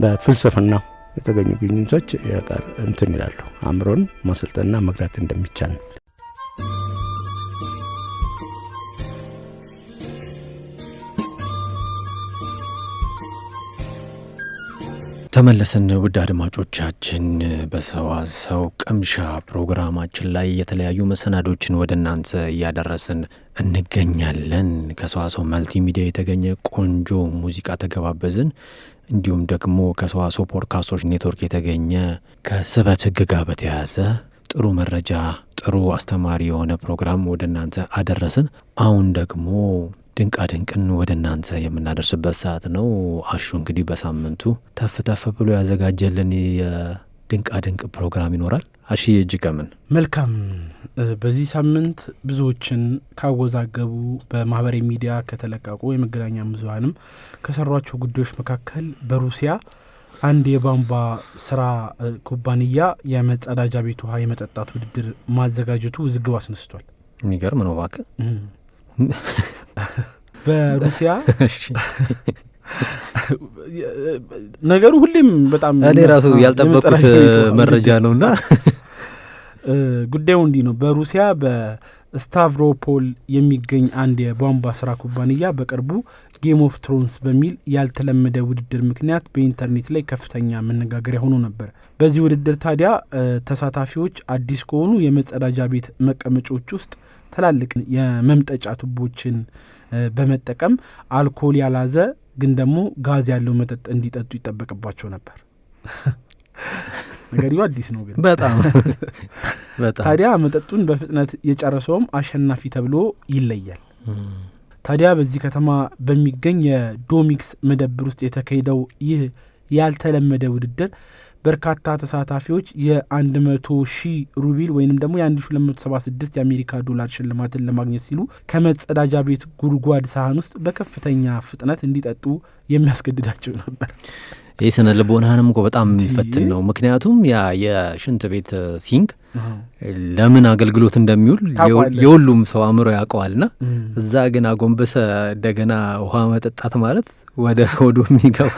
E: በፍልስፍናው የተገኙ ግኝቶች ያቃር እንትን ይላሉ። አእምሮን ማሰልጠንና መግራት እንደሚቻል ነው።
C: ተመለስን። ውድ አድማጮቻችን በሰዋሰው ቅምሻ ፕሮግራማችን ላይ የተለያዩ መሰናዶችን ወደ እናንተ እያደረስን እንገኛለን። ከሰዋሰው መልቲሚዲያ የተገኘ ቆንጆ ሙዚቃ ተገባበዝን። እንዲሁም ደግሞ ከሰዋሰው ፖድካስቶች ኔትወርክ የተገኘ ከስበት ሕግ ጋር በተያያዘ ጥሩ መረጃ፣ ጥሩ አስተማሪ የሆነ ፕሮግራም ወደ እናንተ አደረስን። አሁን ደግሞ ድንቃ ድንቅን ወደ እናንተ የምናደርስበት ሰዓት ነው። አሹ እንግዲህ በሳምንቱ ተፍ ተፍ ብሎ ያዘጋጀልን የድንቃ ድንቅ ፕሮግራም ይኖራል። አሺ እጅገምን
D: መልካም። በዚህ ሳምንት ብዙዎችን ካወዛገቡ በማህበራዊ ሚዲያ ከተለቀቁ የመገናኛ ብዙሃንም ከሰሯቸው ጉዳዮች መካከል በሩሲያ አንድ የቧንቧ ስራ ኩባንያ የመጸዳጃ ቤት ውሃ የመጠጣት ውድድር ማዘጋጀቱ ውዝግብ አስነስቷል።
C: የሚገርም ነው እባክህ።
D: በሩሲያ ነገሩ ሁሌም በጣም
C: እኔ ራሱ ያልጠበቁት መረጃ ነውና
D: ጉዳዩ እንዲህ ነው። በሩሲያ በስታቭሮፖል የሚገኝ አንድ የቧንቧ ስራ ኩባንያ በቅርቡ ጌም ኦፍ ትሮንስ በሚል ያልተለመደ ውድድር ምክንያት በኢንተርኔት ላይ ከፍተኛ መነጋገሪያ ሆኖ ነበር። በዚህ ውድድር ታዲያ ተሳታፊዎች አዲስ ከሆኑ የመጸዳጃ ቤት መቀመጫዎች ውስጥ ትላልቅ የመምጠጫ ቱቦችን በመጠቀም አልኮል ያላዘ ግን ደግሞ ጋዝ ያለው መጠጥ እንዲጠጡ ይጠበቅባቸው ነበር። ነገሩ አዲስ ነው ግን በጣም ታዲያ መጠጡን በፍጥነት የጨረሰውም አሸናፊ ተብሎ ይለያል። ታዲያ በዚህ ከተማ በሚገኝ የዶሚክስ መደብር ውስጥ የተካሄደው ይህ ያልተለመደ ውድድር በርካታ ተሳታፊዎች የ100,000 ሩብል ወይንም ደግሞ የ1276 የአሜሪካ ዶላር ሽልማትን ለማግኘት ሲሉ ከመጸዳጃ ቤት ጉድጓድ ሳህን ውስጥ በከፍተኛ ፍጥነት እንዲጠጡ የሚያስገድዳቸው ነበር።
C: ይህ ስነ ልቦናህንም እኮ በጣም የሚፈትን ነው። ምክንያቱም ያ የሽንት ቤት ሲንክ ለምን አገልግሎት እንደሚውል የሁሉም ሰው አእምሮ ያውቀዋልና እዛ ግን አጎንበሰ እንደገና ውሃ መጠጣት ማለት ወደ ሆዱ የሚገባ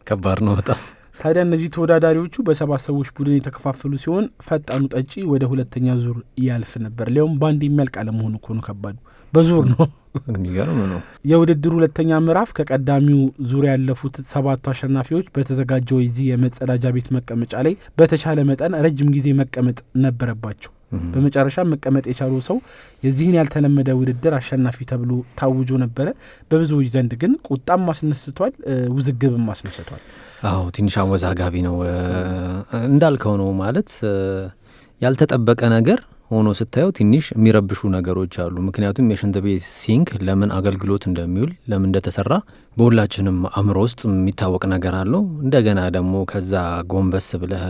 C: ከባድ ነው በጣም።
D: ታዲያ እነዚህ ተወዳዳሪዎቹ በ7 ሰዎች ቡድን የተከፋፈሉ ሲሆን ፈጣኑ ጠጪ ወደ ሁለተኛ ዙር ያልፍ ነበር። ሊያውም ባንድ የሚያልቅ አለመሆኑ እኮ ነው ከባዱ፣ በዙር ነው።
C: የሚገርም ነው።
D: የውድድሩ ሁለተኛ ምዕራፍ ከቀዳሚው ዙር ያለፉት 7 አሸናፊዎች በተዘጋጀው የዚህ የመጸዳጃ ቤት መቀመጫ ላይ በተቻለ መጠን ረጅም ጊዜ መቀመጥ ነበረባቸው። በመጨረሻ መቀመጥ የቻለው ሰው የዚህን ያልተለመደ ውድድር አሸናፊ ተብሎ ታውጆ ነበረ። በብዙዎች ዘንድ ግን ቁጣም አስነስቷል፣ ውዝግብም አስነስቷል።
C: አዎ ትንሽ አወዛጋቢ ነው እንዳልከው ነው። ማለት ያልተጠበቀ ነገር ሆኖ ስታየው ትንሽ የሚረብሹ ነገሮች አሉ። ምክንያቱም የሽንት ቤት ሲንክ ለምን አገልግሎት እንደሚውል ለምን እንደተሰራ በሁላችንም አእምሮ ውስጥ የሚታወቅ ነገር አለው። እንደገና ደግሞ ከዛ ጎንበስ ብለህ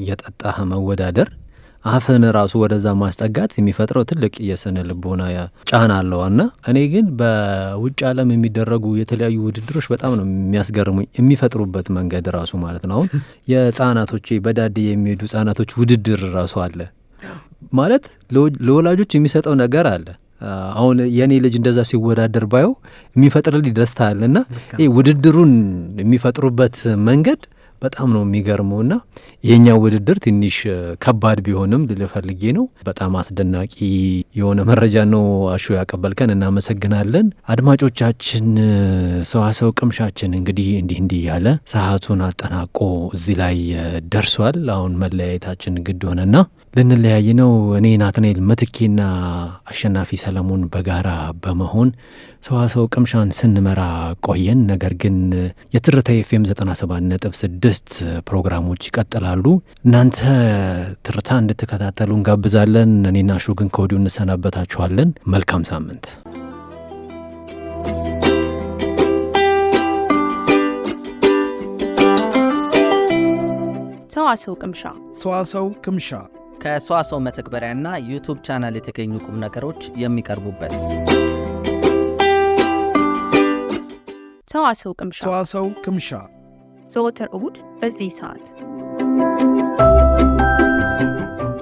C: እየጠጣህ መወዳደር አፍን ራሱ ወደዛ ማስጠጋት የሚፈጥረው ትልቅ የስነ ልቦና ጫና አለውና እኔ ግን በውጭ ዓለም የሚደረጉ የተለያዩ ውድድሮች በጣም ነው የሚያስገርሙኝ የሚፈጥሩበት መንገድ ራሱ ማለት ነው። አሁን የህጻናቶች በዳዴ የሚሄዱ ህጻናቶች ውድድር ራሱ አለ ማለት ለወላጆች የሚሰጠው ነገር አለ። አሁን የኔ ልጅ እንደዛ ሲወዳደር ባየው የሚፈጥርልኝ ደስታ አለና ውድድሩን የሚፈጥሩበት መንገድ በጣም ነው የሚገርመውና የኛው ውድድር ትንሽ ከባድ ቢሆንም ልፈልጌ ነው። በጣም አስደናቂ የሆነ መረጃ ነው አሹ ያቀበልከን፣ እናመሰግናለን። አድማጮቻችን ሰዋሰው ቅምሻችን እንግዲህ እንዲህ ያለ ሰዓቱን አጠናቆ እዚህ ላይ ደርሷል። አሁን መለያየታችን ግድ ሆነና ልንለያይ ነው። እኔ ናትናኤል መትኬና አሸናፊ ሰለሞን በጋራ በመሆን ሰዋሰው ቅምሻን ስንመራ ቆየን። ነገር ግን የትርታ ኤፍኤም 97.6 ፕሮግራሞች ይቀጥላሉ። እናንተ ትርታ እንድትከታተሉ እንጋብዛለን። እኔና ሹ ግን ከወዲሁ እንሰናበታችኋለን። መልካም ሳምንት።
A: ሰዋሰው ቅምሻ
D: ሰዋሰው ቅምሻ
B: ከሰዋሰው መተግበሪያና ዩቲዩብ ቻናል የተገኙ ቁም ነገሮች የሚቀርቡበት
A: ሰዋሰው ቅምሻ
D: ሰዋሰው ቅምሻ
A: ዘወትር እሁድ በዚህ ሰዓት